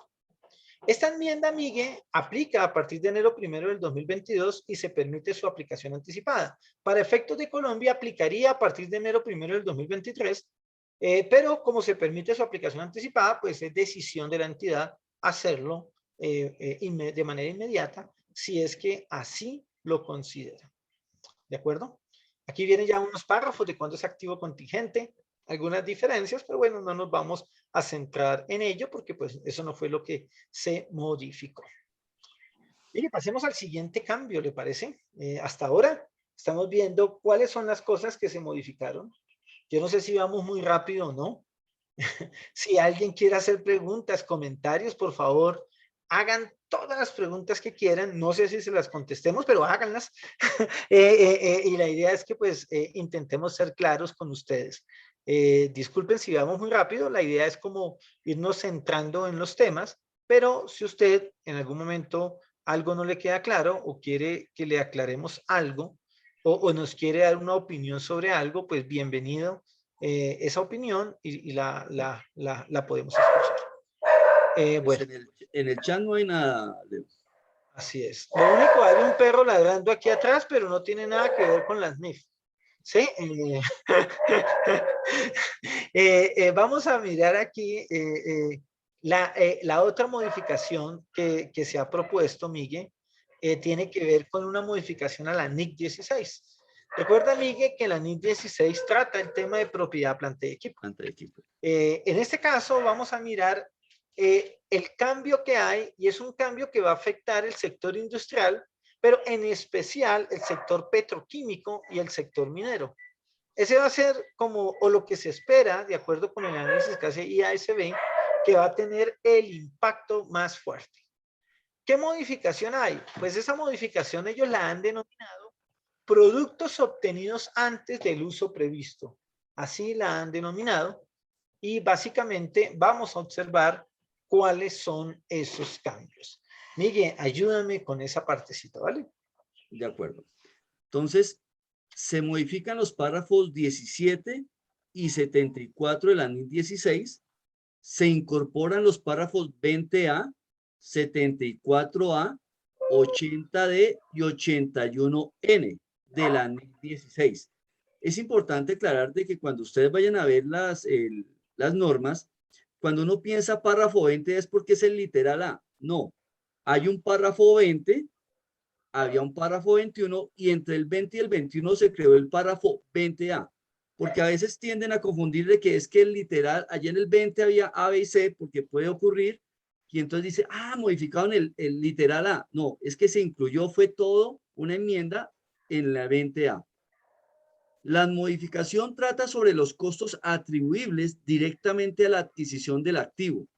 Speaker 2: Esta enmienda, Miguel, aplica a partir de enero 1 del 2022 y se permite su aplicación anticipada. Para efectos de Colombia, aplicaría a partir de enero 1 del 2023, pero como se permite su aplicación anticipada, pues es decisión de la entidad hacerlo de manera inmediata, si es que así lo considera. ¿De acuerdo? Aquí vienen ya unos párrafos de cuándo es activo contingente, algunas diferencias, pero bueno, no nos vamos a centrar en ello porque pues eso no fue lo que se modificó. Y pasemos al siguiente cambio, ¿le parece? Hasta ahora estamos viendo cuáles son las cosas que se modificaron. Yo no sé si vamos muy rápido o no. Si alguien quiere hacer preguntas, comentarios, por favor, hagan todas las preguntas que quieran. No sé si se las contestemos, pero háganlas. Y la idea es que pues intentemos ser claros con ustedes. Disculpen si vamos muy rápido. La idea es como irnos centrando en los temas, pero si usted en algún momento algo no le queda claro o quiere que le aclaremos algo o nos quiere dar una opinión sobre algo, pues bienvenido esa opinión y la podemos escuchar.
Speaker 4: Pues
Speaker 2: Bueno.
Speaker 4: en el chat no hay nada, Leo.
Speaker 2: Así es. Lo único, hay un perro ladrando aquí atrás, pero no tiene nada que ver con las NIF. ¿Sí? Vamos a mirar aquí la otra modificación que se ha propuesto, Miguel, tiene que ver con una modificación a la NIC 16. Recuerda, Miguel, que la NIC 16 trata el tema de propiedad, planta y equipo. En este caso, vamos a mirar el cambio que hay, y es un cambio que va a afectar el sector industrial, pero en especial el sector petroquímico y el sector minero. Ese va a ser como, o lo que se espera, de acuerdo con el análisis que hace IASB, que va a tener el impacto más fuerte. ¿Qué modificación hay? Pues esa modificación ellos la han denominado productos obtenidos antes del uso previsto. Así la han denominado, y básicamente vamos a observar cuáles son esos cambios. Miguel, ayúdame con esa partecita, ¿vale?
Speaker 4: De acuerdo. Entonces, se modifican los párrafos 17 y 74 de la NIC 16 se incorporan los párrafos 20A, 74A, 80D y 81N de la NIC 16. Es importante aclarar de que cuando ustedes vayan a ver las normas, cuando uno piensa párrafo 20 es porque es el literal A. No, hay un párrafo 20, había un párrafo 21 y entre el 20 y el 21 se creó el párrafo 20A. Porque a veces tienden a confundir de que es que el literal, allá en el 20 había A, B y C, porque puede ocurrir, y entonces dice, modificaron el literal A. No, es que se incluyó, fue todo una enmienda en la 20A. La modificación trata sobre los costos atribuibles directamente a la adquisición del activo,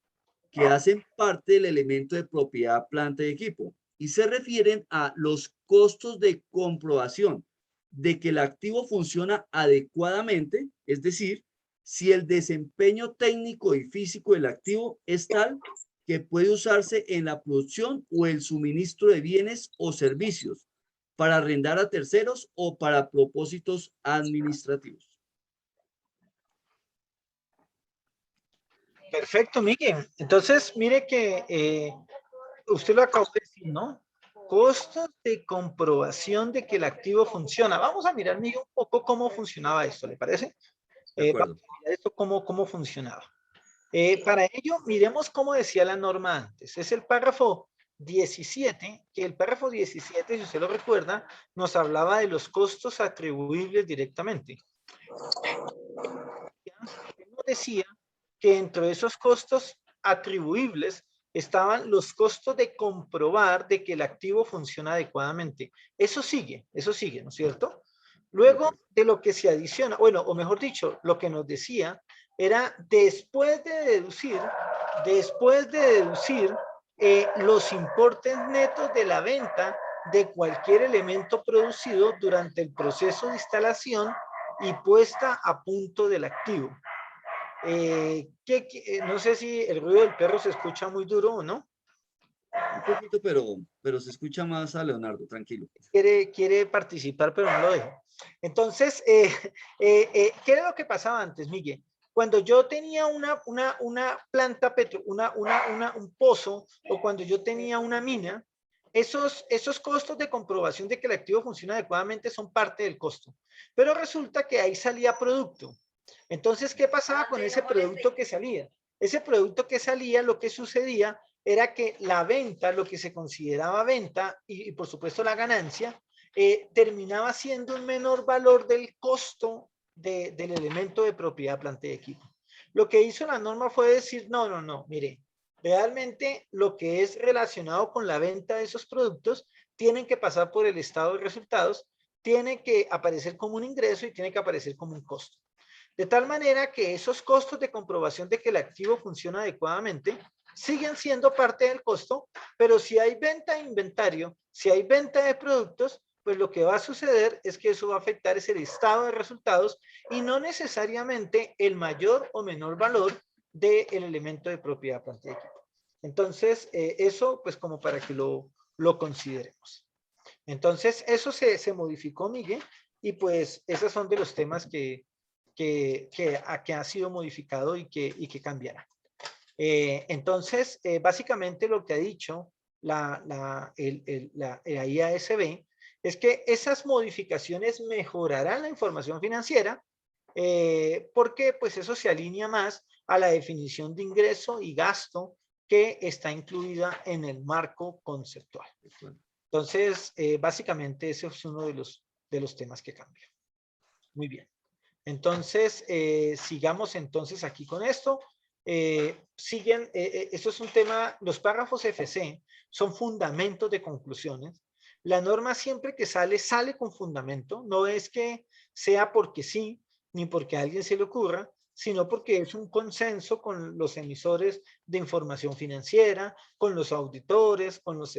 Speaker 4: que hacen parte del elemento de propiedad, planta y equipo, y se refieren a los costos de comprobación de que el activo funciona adecuadamente, es decir, si el desempeño técnico y físico del activo es tal que puede usarse en la producción o el suministro de bienes o servicios para arrendar a terceros o para propósitos administrativos.
Speaker 2: Perfecto, Miguel. Entonces, mire que usted lo acabó de decir, ¿no? Costos de comprobación de que el activo funciona. Vamos a mirar, Miguel, un poco cómo funcionaba esto, ¿le parece?
Speaker 4: De
Speaker 2: Vamos
Speaker 4: acuerdo.
Speaker 2: a mirar esto cómo funcionaba. Para ello, miremos cómo decía la norma antes. Es el párrafo 17, que el párrafo 17, si usted lo recuerda, nos hablaba de los costos atribuibles directamente. Nos decía que dentro de esos costos atribuibles estaban los costos de comprobar de que el activo funciona adecuadamente. Eso sigue, ¿no es cierto? Luego de lo que se adiciona, bueno, o mejor dicho, lo que nos decía era después de deducir los importes netos de la venta de cualquier elemento producido durante el proceso de instalación y puesta a punto del activo. No sé si el ruido del perro se escucha muy duro o no.
Speaker 4: Un poquito, pero se escucha más a Leonardo, tranquilo.
Speaker 2: Quiere participar, pero no lo dejo. Entonces, ¿qué era lo que pasaba antes, Miguel? Cuando yo tenía una planta un pozo, o cuando yo tenía una mina, esos costos de comprobación de que el activo funciona adecuadamente son parte del costo. Pero resulta que ahí salía producto. Entonces, ¿qué pasaba con ese producto que salía? Ese producto que salía, lo que sucedía era que la venta, lo que se consideraba venta y por supuesto la ganancia, terminaba siendo un menor valor del costo del elemento de propiedad, planta y equipo. Lo que hizo la norma fue decir, no, mire, realmente lo que es relacionado con la venta de esos productos tienen que pasar por el estado de resultados, tiene que aparecer como un ingreso y tiene que aparecer como un costo. De tal manera que esos costos de comprobación de que el activo funciona adecuadamente siguen siendo parte del costo, pero si hay venta de inventario, si hay venta de productos, pues lo que va a suceder es que eso va a afectar ese estado de resultados y no necesariamente el mayor o menor valor del elemento de propiedad, planta y equipo. Entonces, eso pues como para que lo consideremos. Entonces, eso se modificó, Miguel, y pues esos son de los temas que ha sido modificado y que cambiará. Entonces, básicamente lo que ha dicho la IASB es que esas modificaciones mejorarán la información financiera porque pues eso se alinea más a la definición de ingreso y gasto que está incluida en el marco conceptual. Entonces, básicamente ese es uno de los temas que cambia. Muy bien. Entonces, sigamos entonces aquí con esto. Esto es un tema, los párrafos FC son fundamentos de conclusiones. La norma siempre que sale con fundamento, no es que sea porque sí, ni porque a alguien se le ocurra, sino porque es un consenso con los emisores de información financiera, con los auditores, con los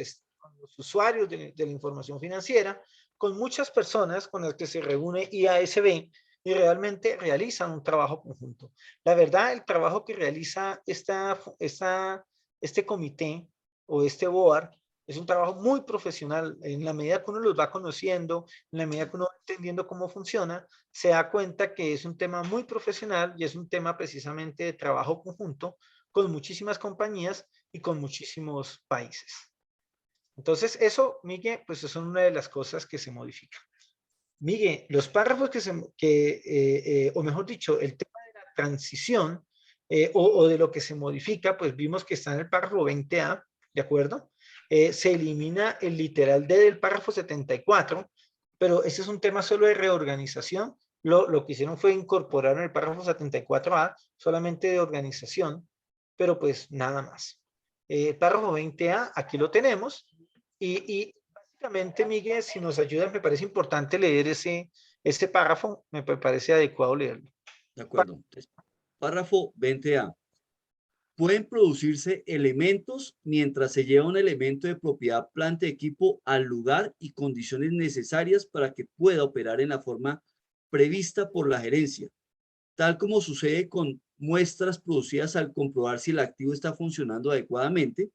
Speaker 2: usuarios de la información financiera, con muchas personas con las que se reúne IASB y realmente realizan un trabajo conjunto. La verdad, el trabajo que realiza este comité o este BOAR Es un trabajo muy profesional. En la medida que uno los va conociendo, en la medida que uno va entendiendo cómo funciona, se da cuenta que es un tema muy profesional y es un tema precisamente de trabajo conjunto con muchísimas compañías y con muchísimos países. Entonces, eso, Miguel, pues son una de las cosas que se modifican. Miguel, los párrafos o mejor dicho, el tema de la transición o de lo que se modifica, pues vimos que está en el párrafo 20A, ¿de acuerdo? Se elimina el literal D del párrafo 74, pero ese es un tema solo de reorganización. Lo que hicieron fue incorporar en el párrafo 74A solamente de organización, pero pues nada más. El párrafo 20A, aquí lo tenemos, y básicamente, Miguel, si nos ayudas, me parece importante leer ese párrafo, me parece adecuado leerlo.
Speaker 4: De acuerdo. Entonces, párrafo 20A. Pueden producirse elementos mientras se lleva un elemento de propiedad, planta, equipo al lugar y condiciones necesarias para que pueda operar en la forma prevista por la gerencia, tal como sucede con muestras producidas al comprobar si el activo está funcionando adecuadamente.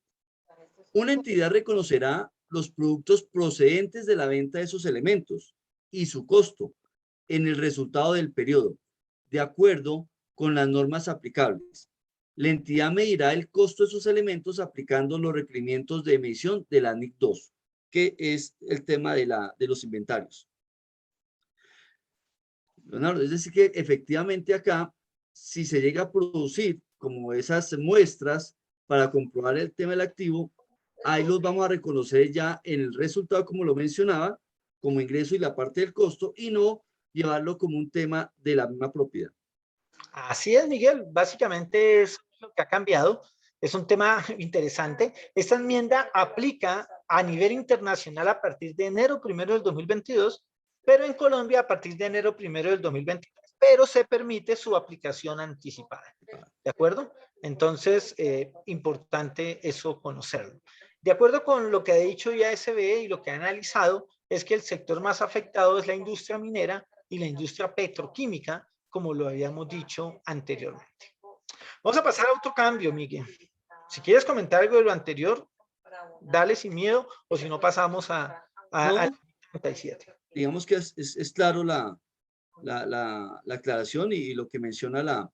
Speaker 4: Una entidad reconocerá los productos procedentes de la venta de esos elementos y su costo en el resultado del periodo, de acuerdo con las normas aplicables. La entidad medirá el costo de esos elementos aplicando los requerimientos de emisión de la NIC 2, que es el tema de los inventarios. Leonardo, es decir que efectivamente acá, si se llega a producir como esas muestras para comprobar el tema del activo, ahí los vamos a reconocer ya en el resultado, como lo mencionaba, como ingreso y la parte del costo, y no llevarlo como un tema de la misma propiedad.
Speaker 2: Así es, Miguel. Básicamente es lo que ha cambiado. Es un tema interesante. Esta enmienda aplica a nivel internacional a partir de enero 1 del 2022, pero en Colombia a partir de enero 1 del 2023, pero se permite su aplicación anticipada. ¿De acuerdo? Entonces, importante eso conocerlo. De acuerdo con lo que ha dicho ya SBE y lo que ha analizado, es que el sector más afectado es la industria minera y la industria petroquímica, como lo habíamos dicho anteriormente. Vamos a pasar a otro cambio, Miguel. Si quieres comentar algo de lo anterior, dale sin miedo, o si no pasamos a 37.
Speaker 4: Digamos que es claro la aclaración y lo que menciona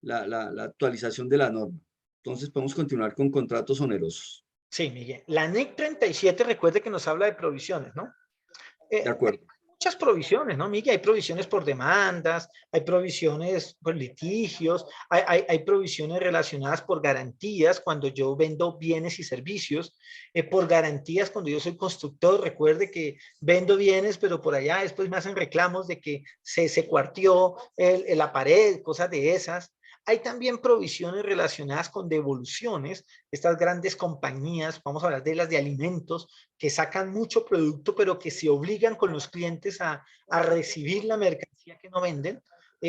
Speaker 4: la actualización de la norma. Entonces podemos continuar con contratos onerosos.
Speaker 2: Sí, Miguel. La NIC 37, recuerde que nos habla de provisiones, ¿no?
Speaker 4: De acuerdo.
Speaker 2: Muchas provisiones, ¿no, Miguel? Hay provisiones por demandas, hay provisiones por litigios, hay provisiones relacionadas por garantías cuando yo vendo bienes y servicios, por garantías cuando yo soy constructor. Recuerde que vendo bienes, pero por allá después me hacen reclamos de que se cuartió la pared, cosas de esas. Hay también provisiones relacionadas con devoluciones. Estas grandes compañías, vamos a hablar de las de alimentos, que sacan mucho producto, pero que se obligan con los clientes a recibir la mercancía que no venden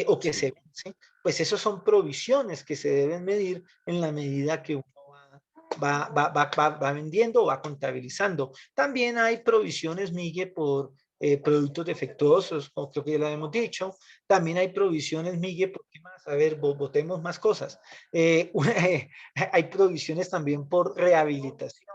Speaker 2: o que se vence. Pues eso son provisiones que se deben medir en la medida que uno va vendiendo o va contabilizando. También hay provisiones, Miguel, por productos defectuosos, como creo que ya lo hemos dicho. También hay provisiones, Miguel, ¿por qué más? A ver, votemos más cosas. Hay provisiones también por rehabilitación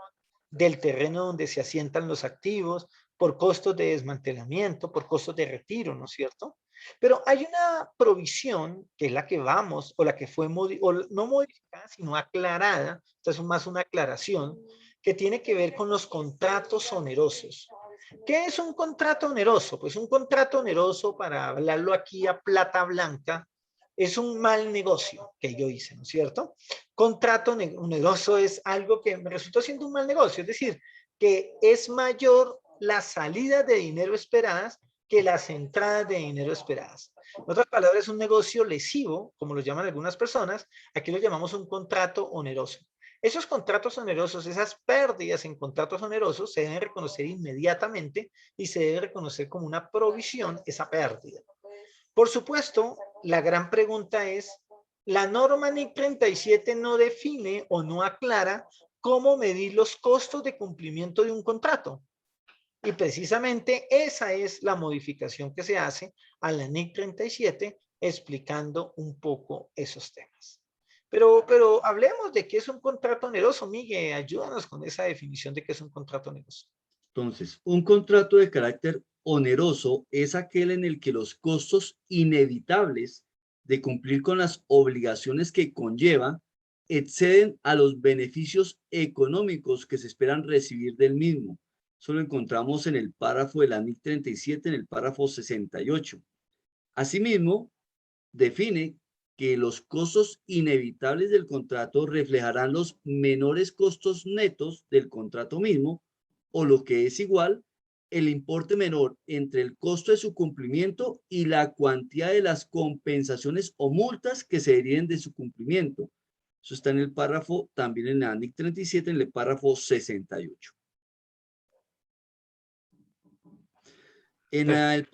Speaker 2: del terreno donde se asientan los activos, por costos de desmantelamiento, por costos de retiro, ¿no es cierto? Pero hay una provisión, que es la que vamos, o la que fue, no modificada, sino aclarada, esta es más una aclaración, que tiene que ver con los contratos onerosos. ¿Qué es un contrato oneroso? Pues un contrato oneroso, para hablarlo aquí a plata blanca, es un mal negocio que yo hice, ¿no es cierto? Contrato oneroso es algo que me resultó siendo un mal negocio, es decir, que es mayor las salidas de dinero esperadas que las entradas de dinero esperadas. En otras palabras, es un negocio lesivo, como lo llaman algunas personas. Aquí lo llamamos un contrato oneroso. Esos contratos onerosos, esas pérdidas en contratos onerosos, se deben reconocer inmediatamente y se debe reconocer como una provisión esa pérdida. Por supuesto, la gran pregunta es, la norma NIC 37 no define o no aclara cómo medir los costos de cumplimiento de un contrato. Y precisamente esa es la modificación que se hace a la NIC 37, explicando un poco esos temas. Pero hablemos de qué es un contrato oneroso. Miguel, ayúdanos con esa definición de qué es un contrato oneroso.
Speaker 4: Entonces, un contrato de carácter oneroso es aquel en el que los costos inevitables de cumplir con las obligaciones que conlleva exceden a los beneficios económicos que se esperan recibir del mismo. Eso lo encontramos en el párrafo de la NIC 37, en el párrafo 68. Asimismo, define que los costos inevitables del contrato reflejarán los menores costos netos del contrato mismo, o lo que es igual, el importe menor entre el costo de su cumplimiento y la cuantía de las compensaciones o multas que se deriven de su cumplimiento. Eso está en el párrafo, también en la NIC 37, en el párrafo 68. En el,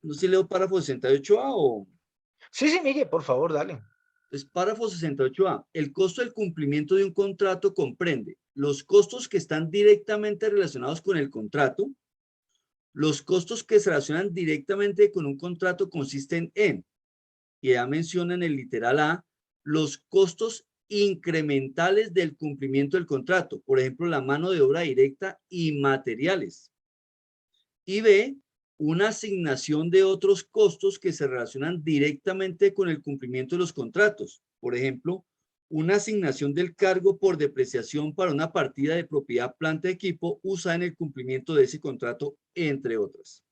Speaker 4: no sé si leo párrafo 68A o...
Speaker 2: Sí, Miguel, por favor, dale.
Speaker 4: Entonces, párrafo 68A. El costo del cumplimiento de un contrato comprende los costos que están directamente relacionados con el contrato. Los costos que se relacionan directamente con un contrato consisten en, y ya menciona en el literal A, los costos incrementales del cumplimiento del contrato. Por ejemplo, la mano de obra directa y materiales. Y B, una asignación de otros costos que se relacionan directamente con el cumplimiento de los contratos. Por ejemplo, una asignación del cargo por depreciación para una partida de propiedad, planta y equipo usada en el cumplimiento de ese contrato, entre otras.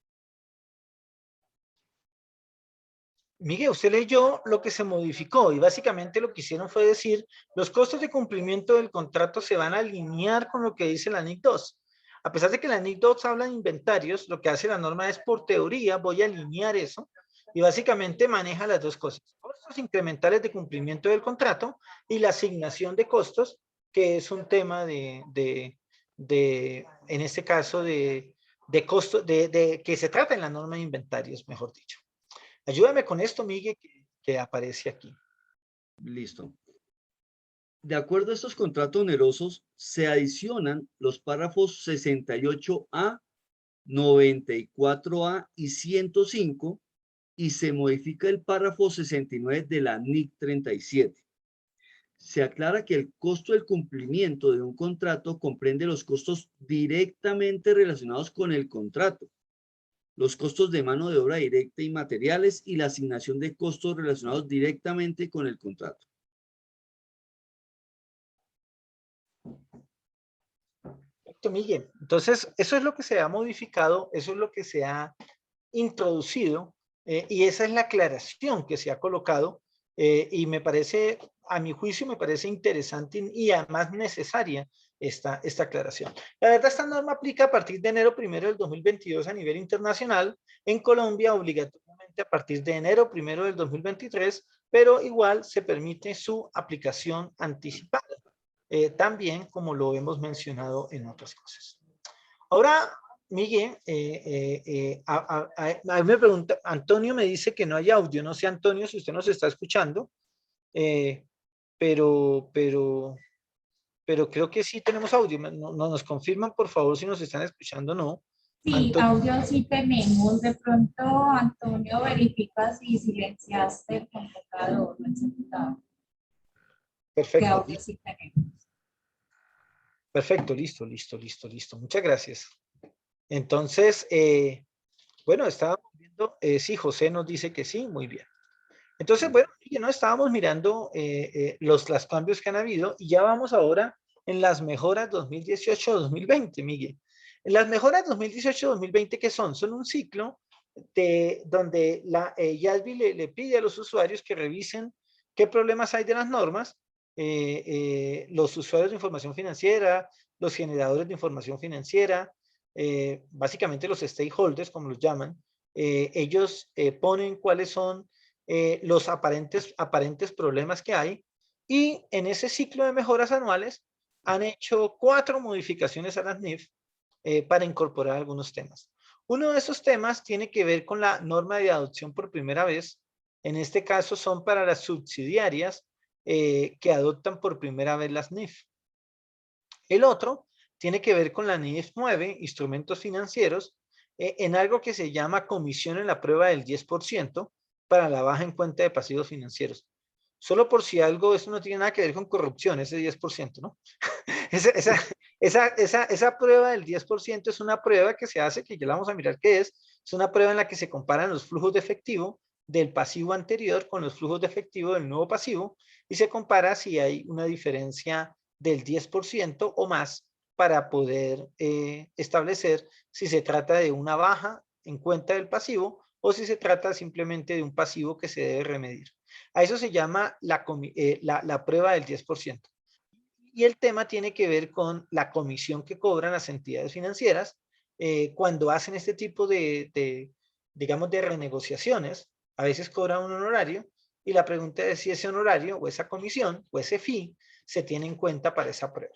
Speaker 2: Miguel, usted leyó lo que se modificó y básicamente lo que hicieron fue decir, los costos de cumplimiento del contrato se van a alinear con lo que dice la NIC 2. A pesar de que la NIC 2 habla de inventarios, lo que hace la norma es, por teoría, voy a alinear eso y básicamente maneja las dos cosas. Costos incrementales de cumplimiento del contrato y la asignación de costos, que es un tema en este caso, de costo, que se trata en la norma de inventarios, mejor dicho. Ayúdame con esto, Miguel, que aparece aquí.
Speaker 4: Listo. De acuerdo a estos contratos onerosos, se adicionan los párrafos 68A, 94A y 105 y se modifica el párrafo 69 de la NIC 37. Se aclara que el costo del cumplimiento de un contrato comprende los costos directamente relacionados con el contrato, los costos de mano de obra directa y materiales y la asignación de costos relacionados directamente con el contrato.
Speaker 2: Perfecto, Miguel. Entonces, eso es lo que se ha modificado, eso es lo que se ha introducido y esa es la aclaración que se ha colocado y me parece, a mi juicio, me parece interesante y además necesaria esta aclaración. La verdad, esta norma aplica a partir de enero 1 del 2022 a nivel internacional, en Colombia obligatoriamente a partir de enero 1 del 2023, pero igual se permite su aplicación anticipada, también como lo hemos mencionado en otras cosas. Ahora, Miguel, a mí me pregunta, Antonio me dice que no hay audio, no sé, Antonio, si usted nos está escuchando, pero creo que sí tenemos audio, no, nos confirman por favor si nos están escuchando o no.
Speaker 5: Sí,
Speaker 2: Antonio.
Speaker 5: audio sí tenemos, de pronto Antonio verifica si silenciaste el computador, el computador.
Speaker 2: Perfecto.
Speaker 5: ¿Qué audio sí tenemos?
Speaker 2: Perfecto, listo. Muchas gracias. Entonces, bueno, estábamos viendo, sí, José nos dice que sí, muy bien. Entonces, bueno, ya no estábamos mirando los cambios que han habido y ya vamos ahora en las mejoras 2018-2020, Miguel. En las mejoras 2018-2020, ¿qué son? Son un ciclo donde la YASBI le pide a los usuarios que revisen qué problemas hay de las normas, los usuarios de información financiera, los generadores de información financiera, básicamente los stakeholders, como los llaman, ellos ponen cuáles son los aparentes problemas que hay y en ese ciclo de mejoras anuales han hecho 4 modificaciones a las NIF para incorporar algunos temas. Uno de esos temas tiene que ver con la norma de adopción por primera vez. En este caso son para las subsidiarias que adoptan por primera vez las NIF. El otro tiene que ver con la NIF 9, instrumentos financieros, en algo que se llama comisión en la prueba del 10% para la baja en cuenta de pasivos financieros. solo por si algo, eso no tiene nada que ver con corrupción, ese 10%, ¿no? Esa prueba del 10% es una prueba que se hace, que ya la vamos a mirar qué es una prueba en la que se comparan los flujos de efectivo del pasivo anterior con los flujos de efectivo del nuevo pasivo y se compara si hay una diferencia del 10% o más para poder establecer si se trata de una baja en cuenta del pasivo o si se trata simplemente de un pasivo que se debe remedir. A eso se llama la prueba del 10%. Y el tema tiene que ver con la comisión que cobran las entidades financieras cuando hacen este tipo digamos, de renegociaciones. A veces cobran un honorario y la pregunta es si ese honorario o esa comisión o ese fee se tiene en cuenta para esa prueba.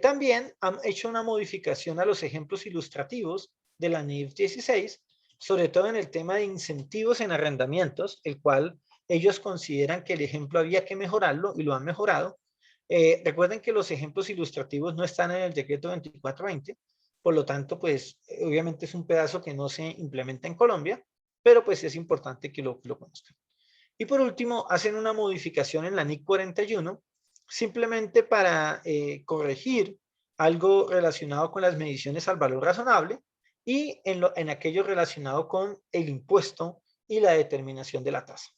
Speaker 2: También han hecho una modificación a los ejemplos ilustrativos de la NIF 16, sobre todo en el tema de incentivos en arrendamientos, el cual ellos consideran que el ejemplo había que mejorarlo y lo han mejorado. Recuerden que los ejemplos ilustrativos no están en el decreto 2420, por lo tanto, pues obviamente es un pedazo que no se implementa en Colombia, pero pues es importante que lo conozcan. Y por último, hacen una modificación en la NIC 41, simplemente para corregir algo relacionado con las mediciones al valor razonable y en aquello relacionado con el impuesto y la determinación de la tasa.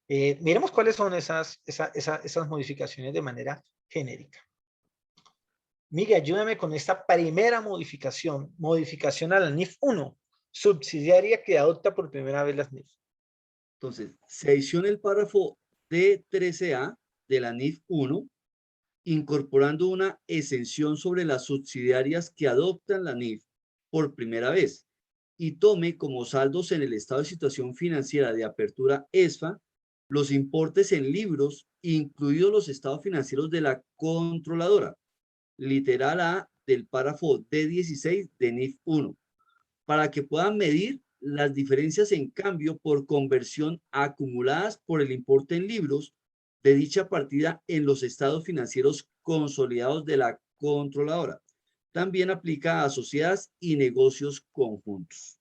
Speaker 2: Miremos cuáles son esas modificaciones de manera genérica. Miguel, ayúdame con esta primera modificación a la NIF 1, subsidiaria que adopta por primera vez las NIF.
Speaker 4: Entonces, se adiciona el párrafo D13A de la NIF 1, incorporando una exención sobre las subsidiarias que adoptan la NIF por primera vez y tome como saldos en el estado de situación financiera de apertura ESFA los importes en libros, incluidos los estados financieros de la controladora, literal A del párrafo D16 de NIF 1, para que puedan medir las diferencias en cambio por conversión acumuladas por el importe en libros de dicha partida en los estados financieros consolidados de la controladora. También aplica a sociedades y negocios conjuntos.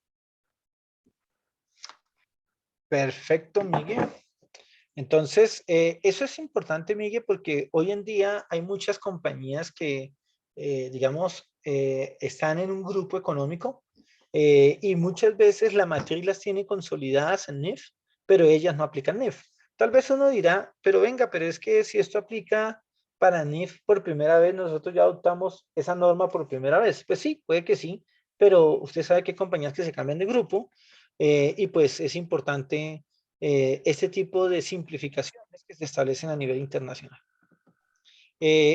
Speaker 2: Perfecto, Miguel. Entonces, eso es importante, Miguel, porque hoy en día hay muchas compañías que, digamos, están en un grupo económico y muchas veces la matriz las tiene consolidadas en NIF, pero ellas no aplican NIF. Tal vez uno dirá, pero venga, pero es que si esto aplica para NIF por primera vez, nosotros ya adoptamos esa norma por primera vez. Pues sí, puede que sí, pero usted sabe que hay compañías que se cambian de grupo y pues es importante este tipo de simplificaciones que se establecen a nivel internacional.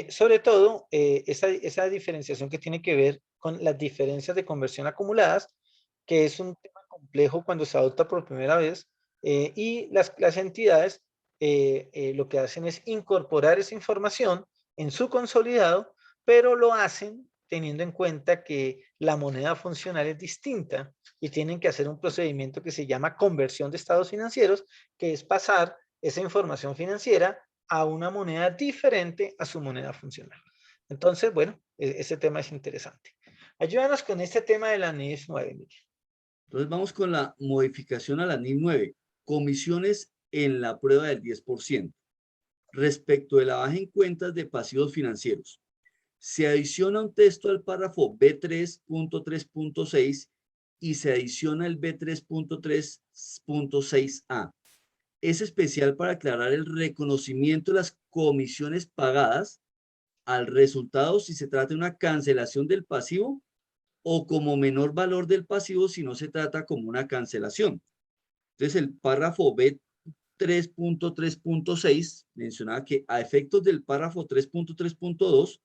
Speaker 2: Sobre todo, esa diferenciación que tiene que ver con las diferencias de conversión acumuladas, que es un tema complejo cuando se adopta por primera vez, y las entidades lo que hacen es incorporar esa información en su consolidado, pero lo hacen teniendo en cuenta que la moneda funcional es distinta y tienen que hacer un procedimiento que se llama conversión de estados financieros, que es pasar esa información financiera a una moneda diferente a su moneda funcional. Entonces, bueno, ese tema es interesante. Ayúdanos con este tema de la NIF 9, Miguel.
Speaker 4: Entonces vamos con la modificación a la NIF 9, comisiones en la prueba del 10%. Respecto de la baja en cuentas de pasivos financieros, se adiciona un texto al párrafo B3.3.6 y se adiciona el B3.3.6a. Es especial para aclarar el reconocimiento de las comisiones pagadas al resultado si se trata de una cancelación del pasivo o como menor valor del pasivo si no se trata como una cancelación. Entonces el párrafo B3.3.6 mencionaba que a efectos del párrafo 3.3.2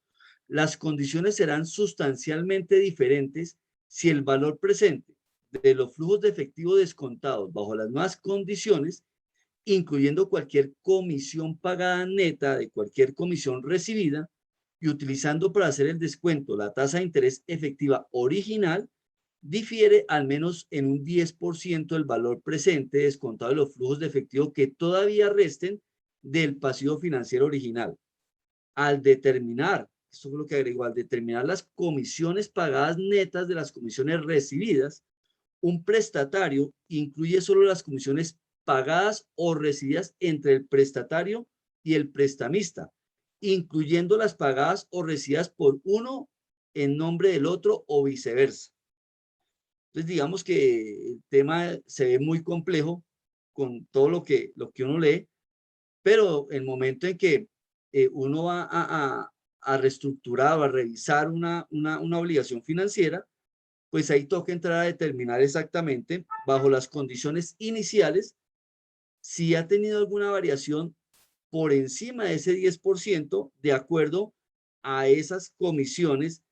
Speaker 4: las condiciones serán sustancialmente diferentes si el valor presente de los flujos de efectivo descontados bajo las nuevas condiciones, incluyendo cualquier comisión pagada neta de cualquier comisión recibida y utilizando para hacer el descuento la tasa de interés efectiva original, difiere al menos en un 10% el valor presente descontado de los flujos de efectivo que todavía resten del pasivo financiero original. Al determinar, esto fue lo que agregó, al determinar las comisiones pagadas netas de las comisiones recibidas, un prestatario incluye solo las comisiones pagadas o recibidas entre el prestatario y el prestamista, incluyendo las pagadas o recibidas por uno en nombre del otro o viceversa. Entonces, digamos que el tema se ve muy complejo con todo lo que uno lee, pero el momento en que uno va a reestructurar o a revisar una obligación financiera, pues ahí toca entrar a determinar exactamente, bajo las condiciones iniciales, si ha tenido alguna variación por encima de ese 10% de acuerdo a esas comisiones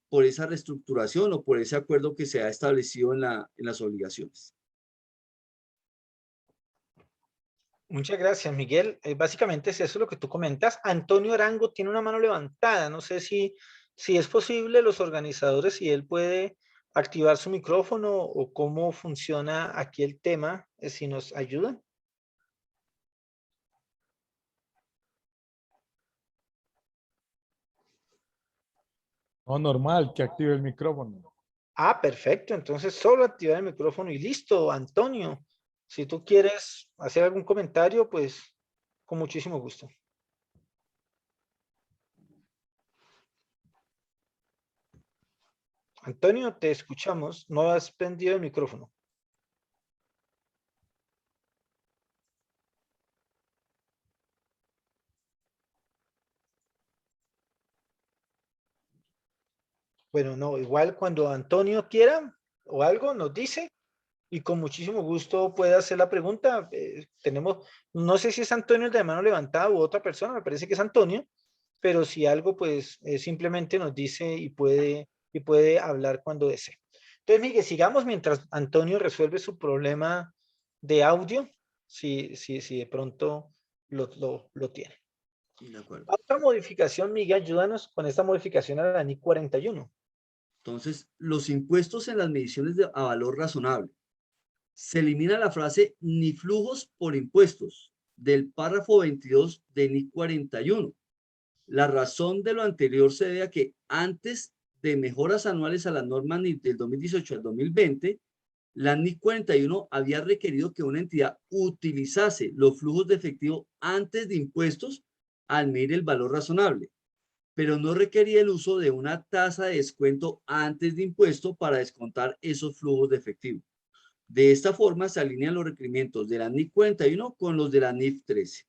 Speaker 4: por esa reestructuración o por ese acuerdo que se ha establecido en las obligaciones.
Speaker 2: Muchas gracias, Miguel. Básicamente es eso lo que tú comentas. Antonio Arango tiene una mano levantada. No sé si es posible, los organizadores, si él puede activar su micrófono o cómo funciona aquí el tema, si nos ayudan.
Speaker 3: No, normal, que active el micrófono.
Speaker 2: Ah, perfecto. Entonces solo activar el micrófono y listo, Antonio. Si tú quieres hacer algún comentario, pues con muchísimo gusto. Antonio, te escuchamos. No has prendido el micrófono. Bueno, no, igual cuando Antonio quiera o algo nos dice y con muchísimo gusto puede hacer la pregunta. Tenemos, no sé si es Antonio el de mano levantada u otra persona, me parece que es Antonio, pero si algo, pues simplemente nos dice y puede hablar cuando desee. Entonces, Miguel, sigamos mientras Antonio resuelve su problema de audio, si de pronto lo tiene.
Speaker 4: De acuerdo.
Speaker 2: Otra modificación, Miguel, ayúdanos con esta modificación a la NIC 41.
Speaker 4: Entonces, los impuestos en las mediciones a valor razonable. Se elimina la frase ni flujos por impuestos del párrafo 22 de NIC 41. La razón de lo anterior se debe a que antes de mejoras anuales a la norma NIF del 2018 al 2020, la NIC 41 había requerido que una entidad utilizase los flujos de efectivo antes de impuestos al medir el valor razonable, pero no requería el uso de una tasa de descuento antes de impuesto para descontar esos flujos de efectivo. De esta forma se alinean los requerimientos de la NIC 41 con los de la NIF 13.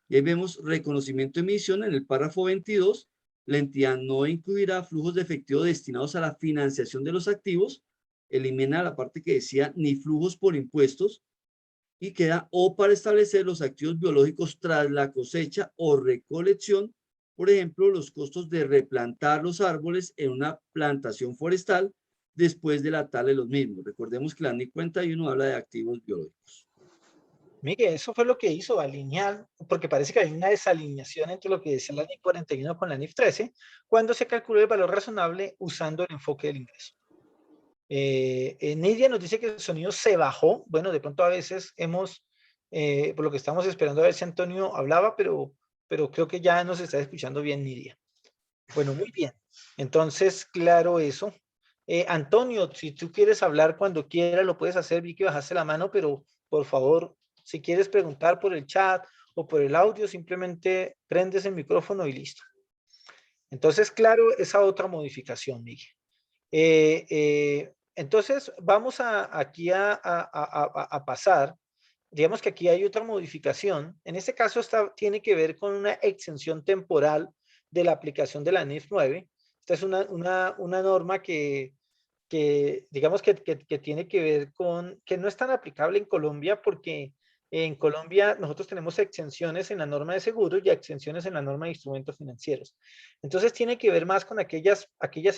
Speaker 4: Y ahí vemos reconocimiento de emisión en el párrafo 22. La entidad no incluirá flujos de efectivo destinados a la financiación de los activos. Elimina la parte que decía ni flujos por impuestos y queda o para establecer los activos biológicos tras la cosecha o recolección. Por ejemplo, los costos de replantar los árboles en una plantación forestal después de la tala de los mismos. Recordemos que la NIC 41 habla de activos biológicos.
Speaker 2: Miguel, eso fue lo que hizo, alinear, porque parece que hay una desalineación entre lo que decía la NIF 41 con la NIF 13, cuando se calculó el valor razonable usando el enfoque del ingreso. Nidia nos dice que el sonido se bajó. Bueno, de pronto a veces por lo que estamos esperando a ver si Antonio hablaba, pero creo que ya nos está escuchando bien Nidia. Bueno, muy bien. Entonces, claro eso. Antonio, si tú quieres hablar cuando quieras, lo puedes hacer. Vi que bajaste la mano, pero por favor, si quieres preguntar por el chat o por el audio, simplemente prendes el micrófono y listo. Entonces, claro, esa otra modificación, Miguel. Entonces, vamos aquí a pasar. Digamos que aquí hay otra modificación. En este caso, tiene que ver con una exención temporal de la aplicación de la NIF 9. Esta es una norma que digamos que tiene que ver con, que no es tan aplicable en Colombia porque en Colombia nosotros tenemos exenciones en la norma de seguros y exenciones en la norma de instrumentos financieros. Entonces tiene que ver más con aquellas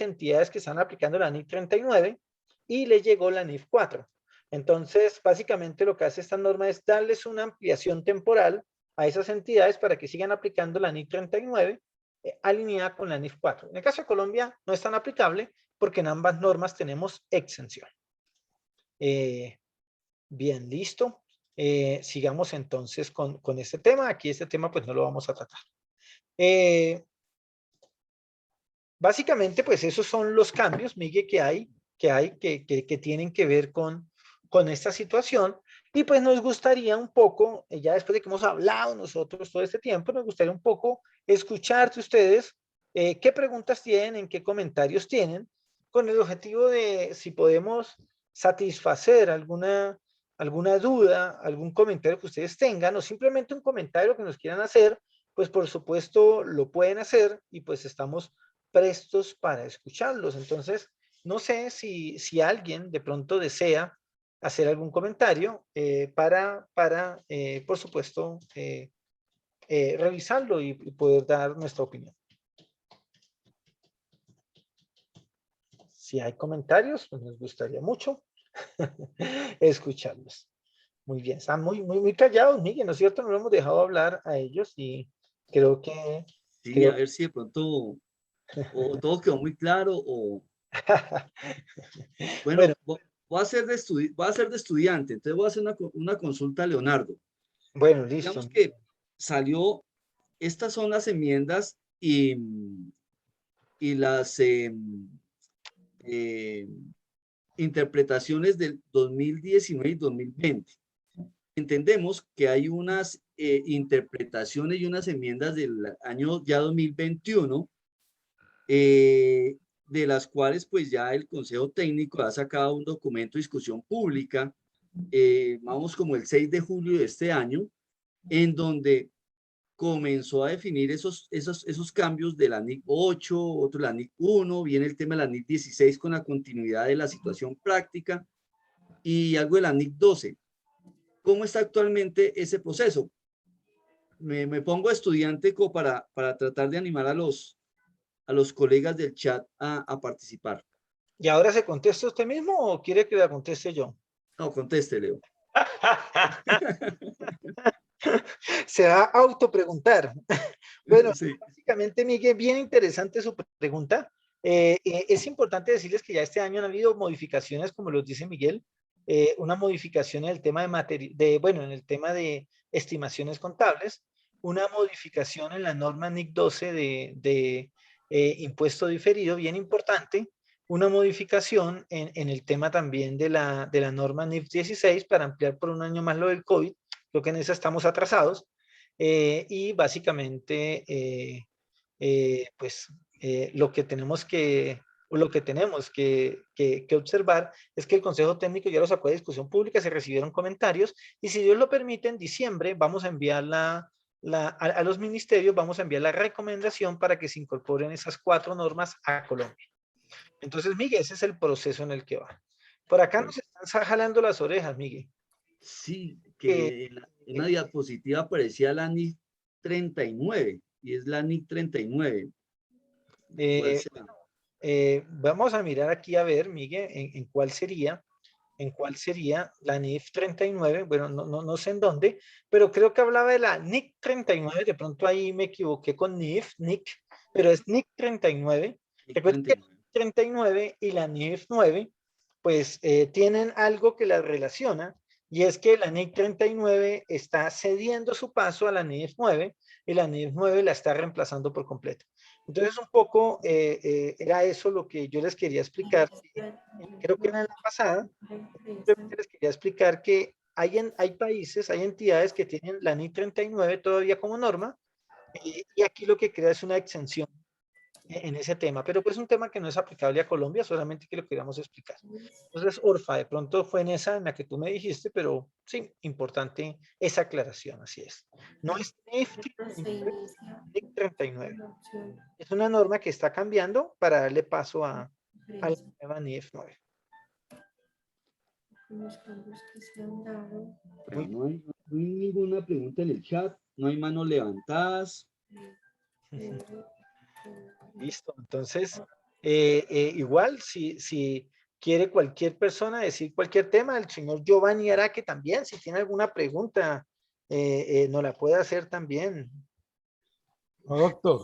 Speaker 2: entidades que están aplicando la NIF 39 y le llegó la NIF 4. Entonces, básicamente lo que hace esta norma es darles una ampliación temporal a esas entidades para que sigan aplicando la NIF 39 alineada con la NIF 4. En el caso de Colombia no es tan aplicable porque en ambas normas tenemos exención. Bien, listo. Sigamos entonces con este tema. Aquí este tema pues no lo vamos a tratar. Básicamente pues esos son los cambios, Miguel, que tienen que ver con esta situación. Y pues nos gustaría un poco, ya después de que hemos hablado nosotros todo este tiempo, nos gustaría un poco escuchar de ustedes qué preguntas tienen, qué comentarios tienen, con el objetivo de si podemos satisfacer alguna duda, algún comentario que ustedes tengan, o simplemente un comentario que nos quieran hacer, pues por supuesto lo pueden hacer y pues estamos prestos para escucharlos. Entonces, no sé si alguien de pronto desea hacer algún comentario para por supuesto, revisarlo y poder dar nuestra opinión. Si hay comentarios, pues nos gustaría mucho escucharlos. Muy bien, están muy callados, Miguel, ¿no es cierto? No lo hemos dejado hablar a ellos y creo que...
Speaker 4: Sí, a ver si de pronto o todo quedó muy claro o
Speaker 2: Bueno,
Speaker 4: bueno, voy a ser de estudiante, entonces voy a hacer una consulta a Leonardo.
Speaker 2: bueno, listo.
Speaker 4: Digamos que salió, estas son las enmiendas y las eh, interpretaciones del 2019 y 2020. Entendemos que hay unas interpretaciones y unas enmiendas del año ya 2021, de las cuales pues ya el Consejo Técnico ha sacado un documento de discusión pública, vamos como el 6 de julio de este año, en donde comenzó a definir esos cambios de la NIC 8, otro la NIC 1, viene el tema de la NIC 16 con la continuidad de la situación práctica y algo de la NIC 12. ¿Cómo está actualmente ese proceso? Me pongo estudiante como para tratar de animar a los colegas del chat a participar.
Speaker 2: ¿Y ahora se contesta usted mismo o quiere que la conteste yo?
Speaker 4: No, conteste, Leo.
Speaker 2: Se va a autopreguntar. Bueno,
Speaker 4: Sí.
Speaker 2: básicamente, Miguel, bien interesante su pregunta. Es importante decirles que ya este año han habido modificaciones, como los dice Miguel, una modificación en el tema bueno, en el tema de estimaciones contables, una modificación en la norma NIC 12 de impuesto diferido, bien importante, una modificación en el tema también de la norma NIF 16 para ampliar por un año más lo del COVID. Creo que en eso estamos atrasados. Y básicamente, pues lo que tenemos que observar es que el Consejo Técnico ya lo sacó de discusión pública, se recibieron comentarios y si Dios lo permite, en diciembre vamos a enviar a los ministerios, vamos a enviar la recomendación para que se incorporen esas 4 normas a Colombia. Entonces, Miguel, ese es el proceso en el que va. Por acá nos están jalando las orejas, Miguel.
Speaker 4: Sí, que en la diapositiva aparecía la NIC 39 y es la NIC 39. ¿Cuál será?
Speaker 2: Vamos a mirar aquí a ver, Miguel, en cuál sería la NIF 39. Bueno, no sé en dónde, pero creo que hablaba de la NIC 39. De pronto ahí me equivoqué con NIC, pero es NIC 39.
Speaker 4: NIC
Speaker 2: Recuerden que
Speaker 4: 39.
Speaker 2: 39 y la NIF 9 pues tienen algo que las relaciona, y es que la NIC 39 está cediendo su paso a la NIF 9 y la NIF 9 la está reemplazando por completo. Entonces, un poco era eso lo que yo les quería explicar. Creo que era en la pasada. Simplemente les quería explicar que hay países, hay entidades que tienen la NIC 39 todavía como norma, y aquí lo que crea es una exención en ese tema, pero pues un tema que no es aplicable a Colombia, solamente que lo queríamos explicar. Entonces, Orfa, de pronto fue en esa en la que tú me dijiste, pero sí, importante esa aclaración, así es. No es NIF 39, es una norma que está cambiando para darle paso a la nueva NIF 9.
Speaker 4: Bueno, no hay ninguna pregunta en el chat, no hay manos levantadas.
Speaker 2: Listo, entonces, igual, si quiere cualquier persona decir cualquier tema, el señor Giovanni Araque también, si tiene alguna pregunta, nos la puede hacer también.
Speaker 3: No, doctor,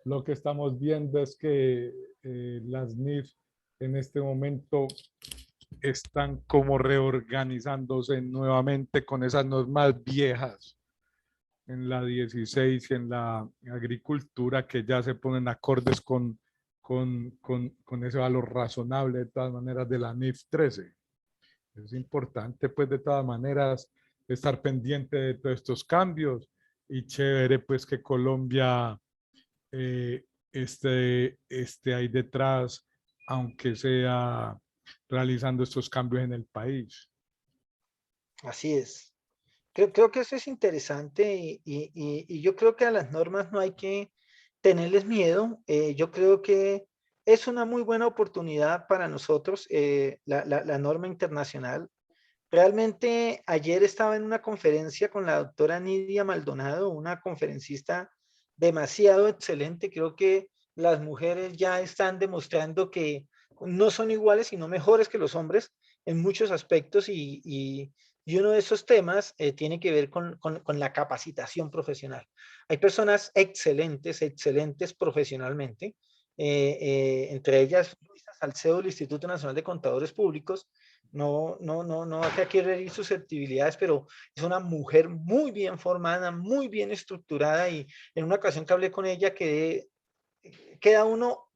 Speaker 3: lo que estamos viendo es que las NIF en este momento están como reorganizándose nuevamente con esas normas viejas en la 16 y en la agricultura que ya se ponen acordes con ese valor razonable de todas maneras de la NIF 13. Es importante, pues, de todas maneras, estar pendiente de todos estos cambios y chévere, pues, que Colombia esté ahí detrás, aunque sea realizando estos cambios en el país.
Speaker 2: Así es. Creo que eso es interesante y yo creo que a las normas no hay que tenerles miedo. Yo creo que es una muy buena oportunidad para nosotros, la norma internacional. Realmente ayer estaba en una conferencia con la doctora Nidia Maldonado, una conferencista demasiado excelente. Creo que las mujeres ya están demostrando que no son iguales, sino mejores que los hombres en muchos aspectos y uno de esos temas tiene que ver con la capacitación profesional. Hay personas excelentes, excelentes profesionalmente, entre ellas Luisa Salcedo del Instituto Nacional de Contadores Públicos. No, acá quiero herir susceptibilidades, pero es una mujer muy bien formada, muy bien estructurada y en una ocasión que hablé con ella queda uno,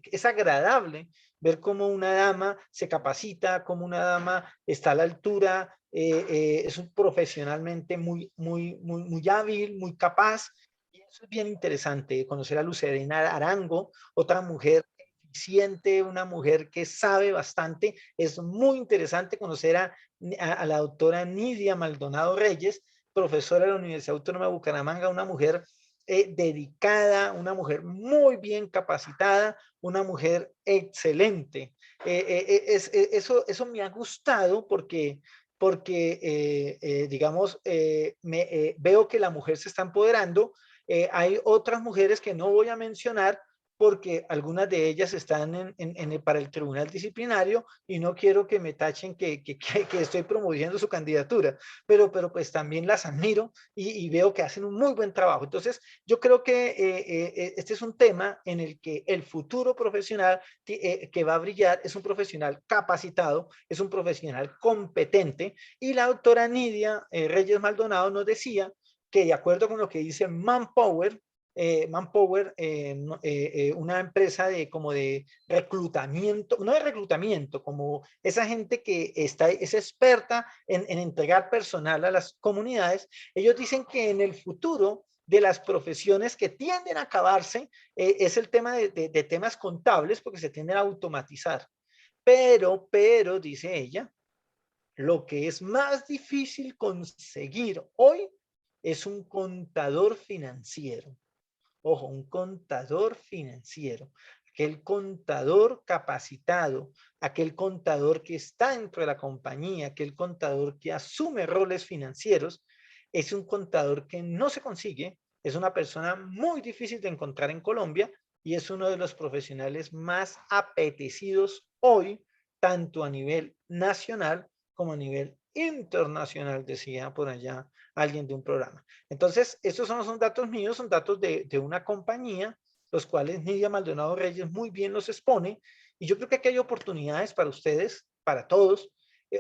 Speaker 2: es agradable ver cómo una dama se capacita, cómo una dama está a la altura, es un profesionalmente muy hábil, muy capaz. Y eso es bien interesante, conocer a Lucerina Arango, otra mujer eficiente, una mujer que sabe bastante. Es muy interesante conocer a la doctora Nidia Maldonado Reyes, profesora de la Universidad Autónoma de Bucaramanga, una mujer dedicada, una mujer muy bien capacitada, una mujer excelente. Eso me ha gustado porque digamos, veo que la mujer se está empoderando. Hay otras mujeres que no voy a mencionar porque algunas de ellas están para el tribunal disciplinario y no quiero que me tachen que estoy promoviendo su candidatura, pero pues también las admiro y veo que hacen un muy buen trabajo. Entonces, yo creo que este es un tema en el que el futuro profesional que va a brillar es un profesional capacitado, es un profesional competente y la doctora Nidia Reyes Maldonado nos decía que de acuerdo con lo que dice Manpower, una empresa como de reclutamiento, no de reclutamiento, como esa gente que es experta en entregar personal a las comunidades. Ellos dicen que en el futuro de las profesiones que tienden a acabarse es el tema de temas contables porque se tienden a automatizar. Pero, dice ella, lo que es más difícil conseguir hoy es un contador financiero. Ojo, un contador financiero, aquel contador capacitado, aquel contador que está dentro de la compañía, aquel contador que asume roles financieros, es un contador que no se consigue, es una persona muy difícil de encontrar en Colombia y es uno de los profesionales más apetecidos hoy, tanto a nivel nacional como a nivel internacional, decía por allá alguien de un programa. Entonces, estos son datos míos, son datos de una compañía, los cuales Nidia Maldonado Reyes muy bien los expone, y yo creo que aquí hay oportunidades para ustedes, para todos,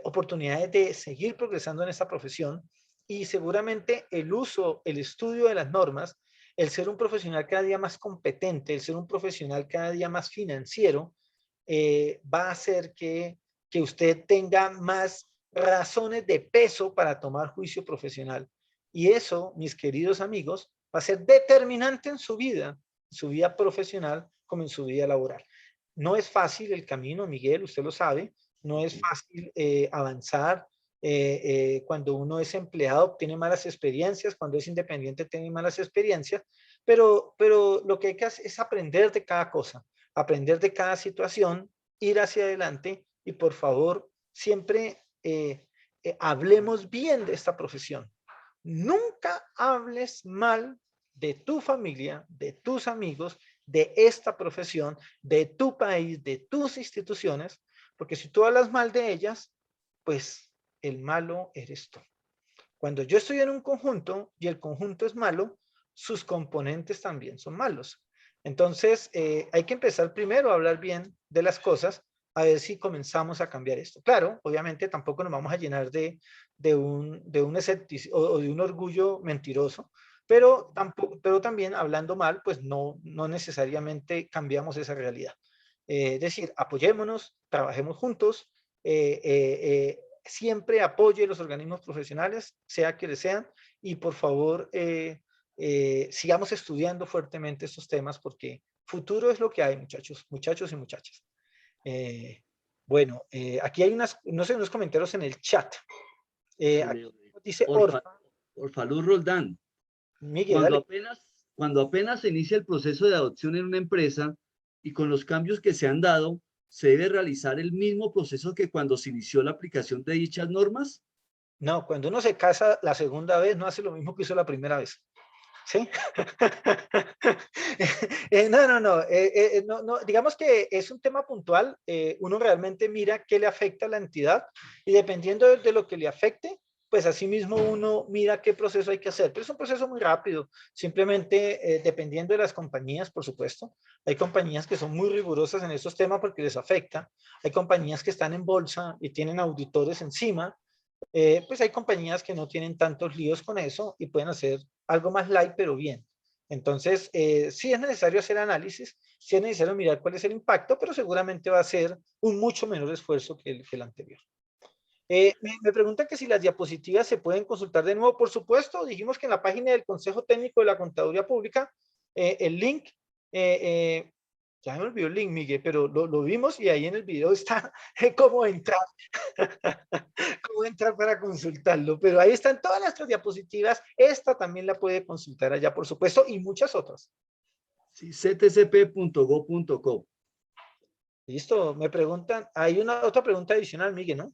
Speaker 2: oportunidades de seguir progresando en esta profesión, y seguramente el uso, el estudio de las normas, el ser un profesional cada día más competente, el ser un profesional cada día más financiero, va a hacer que usted tenga más razones de peso para tomar juicio profesional. Y eso, mis queridos amigos, va a ser determinante en su vida profesional como en su vida laboral. No es fácil el camino, Miguel, usted lo sabe, no es fácil avanzar. Cuando uno es empleado tiene malas experiencias, cuando es independiente tiene malas experiencias, pero lo que hay que hacer es aprender de cada cosa, aprender de cada situación, ir hacia adelante y por favor, siempre hablemos bien de esta profesión. Nunca hables mal de tu familia, de tus amigos, de esta profesión, de tu país, de tus instituciones, porque si tú hablas mal de ellas, pues el malo eres tú. Cuando yo estoy en un conjunto y el conjunto es malo, sus componentes también son malos. Entonces, hay que empezar primero a hablar bien de las cosas, a ver si comenzamos a cambiar esto. Claro, obviamente tampoco nos vamos a llenar de un escepticismo o de un orgullo mentiroso, pero también hablando mal, pues no necesariamente cambiamos esa realidad. Es decir, apoyémonos, trabajemos juntos siempre apoye los organismos profesionales, sea que les sean, y por favor sigamos estudiando fuertemente estos temas porque futuro es lo que hay, muchachos y muchachas. Bueno, aquí hay no sé, unos comentarios en el chat. Aquí dice Orfa.
Speaker 4: Orfaluz Roldán.
Speaker 2: Miguel, dale.
Speaker 4: Cuando apenas se inicia el proceso de adopción en una empresa y con los cambios que se han dado, ¿se debe realizar el mismo proceso que cuando se inició la aplicación de dichas normas?
Speaker 2: No, cuando uno se casa la segunda vez, no hace lo mismo que hizo la primera vez. ¿Sí? No, digamos que es un tema puntual. Uno realmente mira qué le afecta a la entidad y dependiendo de lo que le afecte, pues así mismo uno mira qué proceso hay que hacer. Pero es un proceso muy rápido, simplemente dependiendo de las compañías, por supuesto. Hay compañías que son muy rigurosas en estos temas porque les afecta. Hay compañías que están en bolsa y tienen auditores encima. Pues hay compañías que no tienen tantos líos con eso y pueden hacer algo más light, pero bien. Entonces, sí es necesario hacer análisis, sí es necesario mirar cuál es el impacto, pero seguramente va a ser un mucho menor esfuerzo que el anterior. Me preguntan que si las diapositivas se pueden consultar de nuevo. Por supuesto, dijimos que en la página del Consejo Técnico de la Contaduría Pública, el link, ya me olvidó el link, Miguel, pero lo vimos y ahí en el video está cómo entrar. Cómo entrar para consultarlo, pero ahí están todas nuestras diapositivas. Esta también la puede consultar allá, por supuesto, y muchas otras.
Speaker 4: Sí, ctcp.go.co.
Speaker 2: Listo, me preguntan, hay otra pregunta adicional, Miguel, ¿no?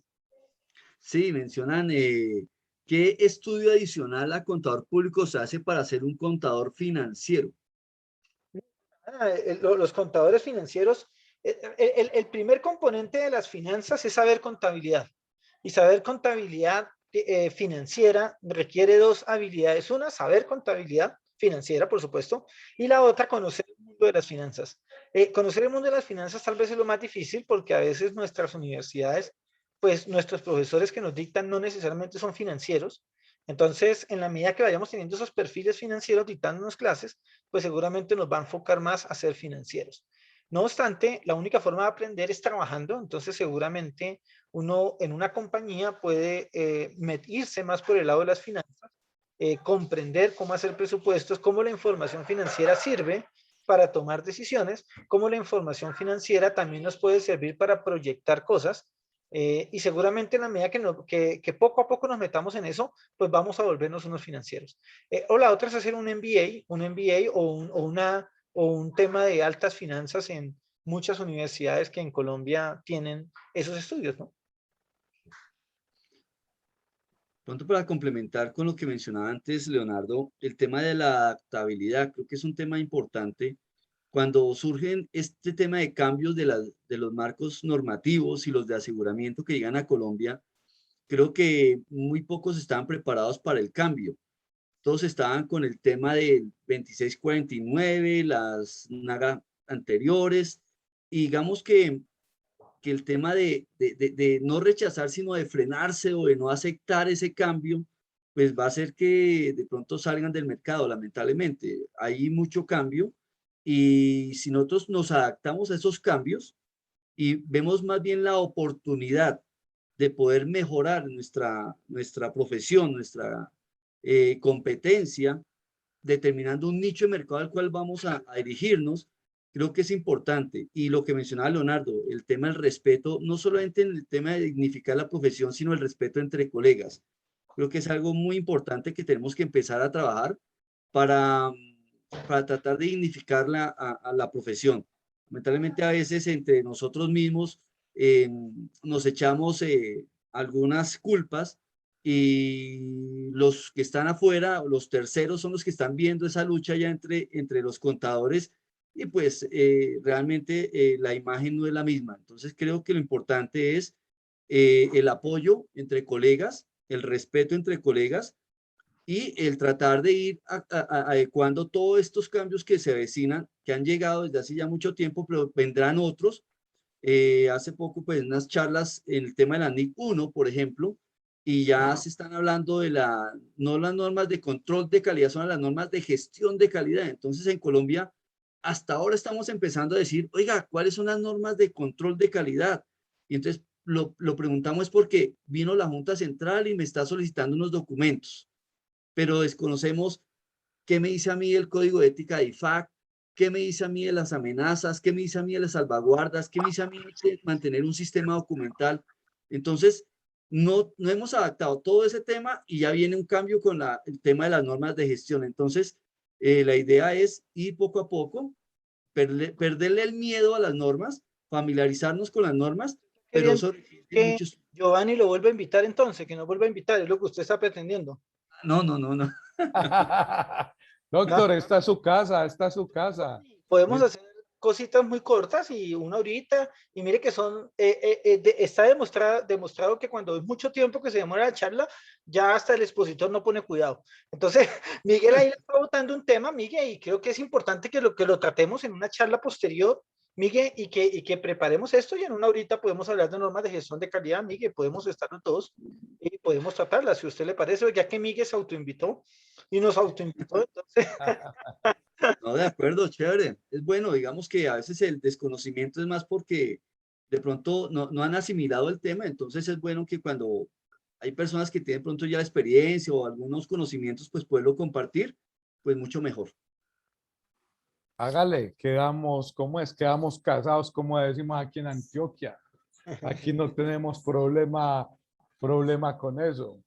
Speaker 4: Sí, mencionan ¿qué estudio adicional a contador público se hace para ser un contador financiero?
Speaker 2: Los contadores financieros, el primer componente de las finanzas es saber contabilidad. Y saber contabilidad financiera requiere dos habilidades. Una, saber contabilidad financiera, por supuesto, y la otra, conocer el mundo de las finanzas. Conocer el mundo de las finanzas tal vez es lo más difícil porque a veces nuestras universidades, pues nuestros profesores que nos dictan no necesariamente son financieros. Entonces, en la medida que vayamos teniendo esos perfiles financieros dictándonos clases, pues seguramente nos va a enfocar más a ser financieros. No obstante, la única forma de aprender es trabajando, entonces seguramente uno en una compañía puede irse más por el lado de las finanzas, comprender cómo hacer presupuestos, cómo la información financiera sirve para tomar decisiones, cómo la información financiera también nos puede servir para proyectar cosas, y seguramente en la medida que poco a poco nos metamos en eso, pues vamos a volvernos unos financieros. O la otra es hacer un MBA o un tema de altas finanzas en muchas universidades que en Colombia tienen esos estudios, ¿no?
Speaker 4: Pronto para complementar con lo que mencionaba antes, Leonardo, el tema de la adaptabilidad, creo que es un tema importante. Cuando surgen este tema de cambios de los marcos normativos y los de aseguramiento que llegan a Colombia, creo que muy pocos estaban preparados para el cambio. Todos estaban con el tema del 2649, las NAGA anteriores, y digamos que el tema de no rechazar, sino de frenarse o de no aceptar ese cambio, pues va a hacer que de pronto salgan del mercado, lamentablemente. Hay mucho cambio y si nosotros nos adaptamos a esos cambios y vemos más bien la oportunidad de poder mejorar nuestra profesión, nuestra competencia, determinando un nicho de mercado al cual vamos a dirigirnos, creo que es importante. Y lo que mencionaba Leonardo, el tema del respeto, no solamente en el tema de dignificar la profesión, sino el respeto entre colegas. Creo que es algo muy importante que tenemos que empezar a trabajar para tratar de dignificar a la profesión. Lamentablemente a veces entre nosotros mismos nos echamos algunas culpas y los que están afuera, los terceros, son los que están viendo esa lucha ya entre los contadores y pues realmente la imagen no es la misma. Entonces creo que lo importante es el apoyo entre colegas, el respeto entre colegas y el tratar de ir adecuando todos estos cambios que se avecinan, que han llegado desde hace ya mucho tiempo, pero vendrán otros. Hace poco, pues, unas charlas en el tema de la NIC 1, por ejemplo, y ya se están hablando de no las normas de control de calidad, son las normas de gestión de calidad. Entonces, en Colombia, hasta ahora estamos empezando a decir, oiga, ¿cuáles son las normas de control de calidad? Y entonces lo preguntamos porque vino la Junta Central y me está solicitando unos documentos, pero desconocemos qué me dice a mí el código de ética de IFAC, qué me dice a mí de las amenazas, qué me dice a mí de las salvaguardas, qué me dice a mí de mantener un sistema documental. Entonces, no hemos adaptado todo ese tema y ya viene un cambio con el tema de las normas de gestión. Entonces, la idea es ir poco a poco, perderle el miedo a las normas, familiarizarnos con las normas, pero eso requiere
Speaker 2: Que
Speaker 4: muchos...
Speaker 2: Giovanni lo vuelva a invitar entonces, que nos vuelva a invitar, es lo que usted está pretendiendo.
Speaker 4: No.
Speaker 3: Doctor, esta es su casa, esta es su casa.
Speaker 2: Podemos hacer cositas muy cortas y una horita, y mire que son, está demostrado que cuando es mucho tiempo que se demora la charla, ya hasta el expositor no pone cuidado. Entonces, Miguel ahí le está botando un tema, Miguel, y creo que es importante que lo tratemos en una charla posterior, Miguel, y que preparemos esto, y en una horita podemos hablar de normas de gestión de calidad, Miguel, podemos estar todos y podemos tratarlas, si a usted le parece, ya que Miguel se autoinvitó y nos autoinvitó, entonces...
Speaker 4: No, de acuerdo, chévere. Es bueno, digamos que a veces el desconocimiento es más porque de pronto no han asimilado el tema, entonces es bueno que cuando hay personas que tienen pronto ya experiencia o algunos conocimientos, pues poderlo compartir, pues mucho mejor.
Speaker 3: Hágale, quedamos, ¿cómo es? Quedamos casados, como decimos aquí en Antioquia. Aquí no tenemos problema con eso.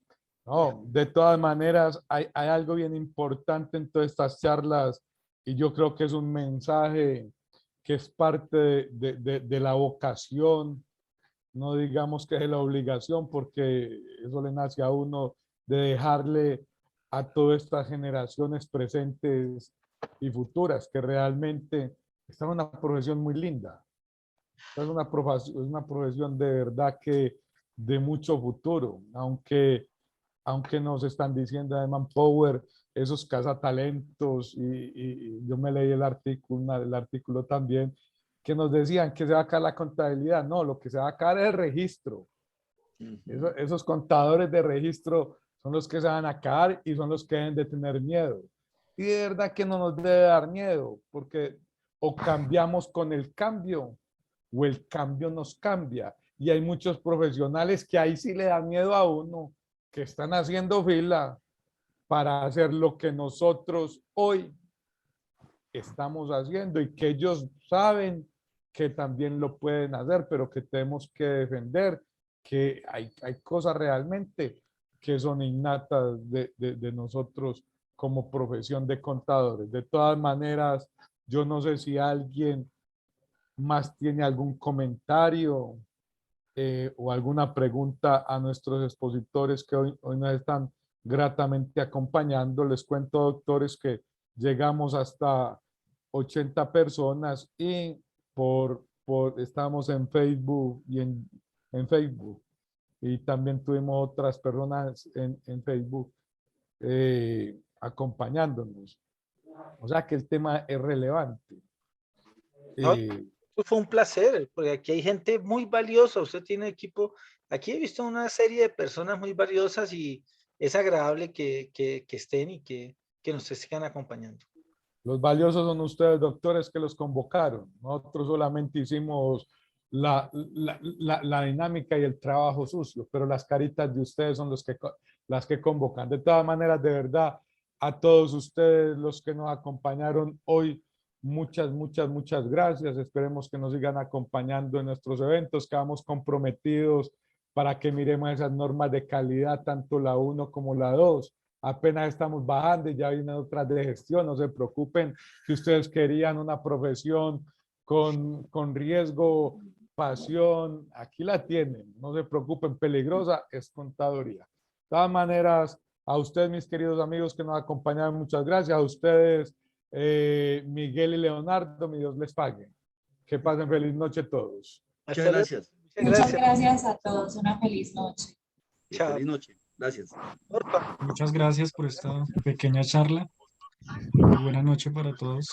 Speaker 3: No, de todas maneras, hay algo bien importante en todas estas charlas y yo creo que es un mensaje que es parte de la vocación, no digamos que es la obligación, porque eso le nace a uno de dejarle a todas estas generaciones presentes y futuras, que realmente esta es una profesión muy linda. Esta es una profesión de verdad que de mucho futuro, aunque nos están diciendo de Manpower, esos cazatalentos, y yo me leí el artículo también, que nos decían que se va a caer la contabilidad. No, lo que se va a caer es el registro. Esos contadores de registro son los que se van a caer y son los que deben de tener miedo. Y de verdad que no nos debe dar miedo, porque o cambiamos con el cambio o el cambio nos cambia. Y hay muchos profesionales que ahí sí le da miedo a uno, que están haciendo fila para hacer lo que nosotros hoy estamos haciendo y que ellos saben que también lo pueden hacer, pero que tenemos que defender, que hay cosas realmente que son innatas de nosotros como profesión de contadores. De todas maneras, yo no sé si alguien más tiene algún comentario o alguna pregunta a nuestros expositores que hoy nos están gratamente acompañando. Les cuento, doctores, que llegamos hasta 80 personas y estamos en Facebook y en Facebook. Y también tuvimos otras personas en Facebook acompañándonos. O sea que el tema es relevante.
Speaker 2: No, fue un placer, porque aquí hay gente muy valiosa, usted tiene equipo, aquí he visto una serie de personas muy valiosas y es agradable que estén y que nos sigan acompañando.
Speaker 3: Los valiosos son ustedes, doctores, que los convocaron. Nosotros solamente hicimos la dinámica y el trabajo sucio, pero las caritas de ustedes son las que convocan. De todas maneras, de verdad, a todos ustedes los que nos acompañaron hoy, muchas gracias. Esperemos que nos sigan acompañando en nuestros eventos. Quedamos comprometidos para que miremos esas normas de calidad, tanto la 1 como la 2. Apenas estamos bajando y ya vienen otras de gestión. No se preocupen, si ustedes querían una profesión con riesgo, pasión, aquí la tienen. No se preocupen, peligrosa es contaduría. De todas maneras, a ustedes, mis queridos amigos que nos acompañaron, muchas gracias. A ustedes, Miguel y Leonardo, mi Dios les pague. Que pasen feliz noche todos.
Speaker 4: Muchas gracias.
Speaker 5: Muchas gracias a todos. Una feliz noche.
Speaker 2: Chao.
Speaker 4: Feliz noche. Gracias.
Speaker 2: Porfa.
Speaker 6: Muchas gracias por esta pequeña charla. Muy buena noche para todos.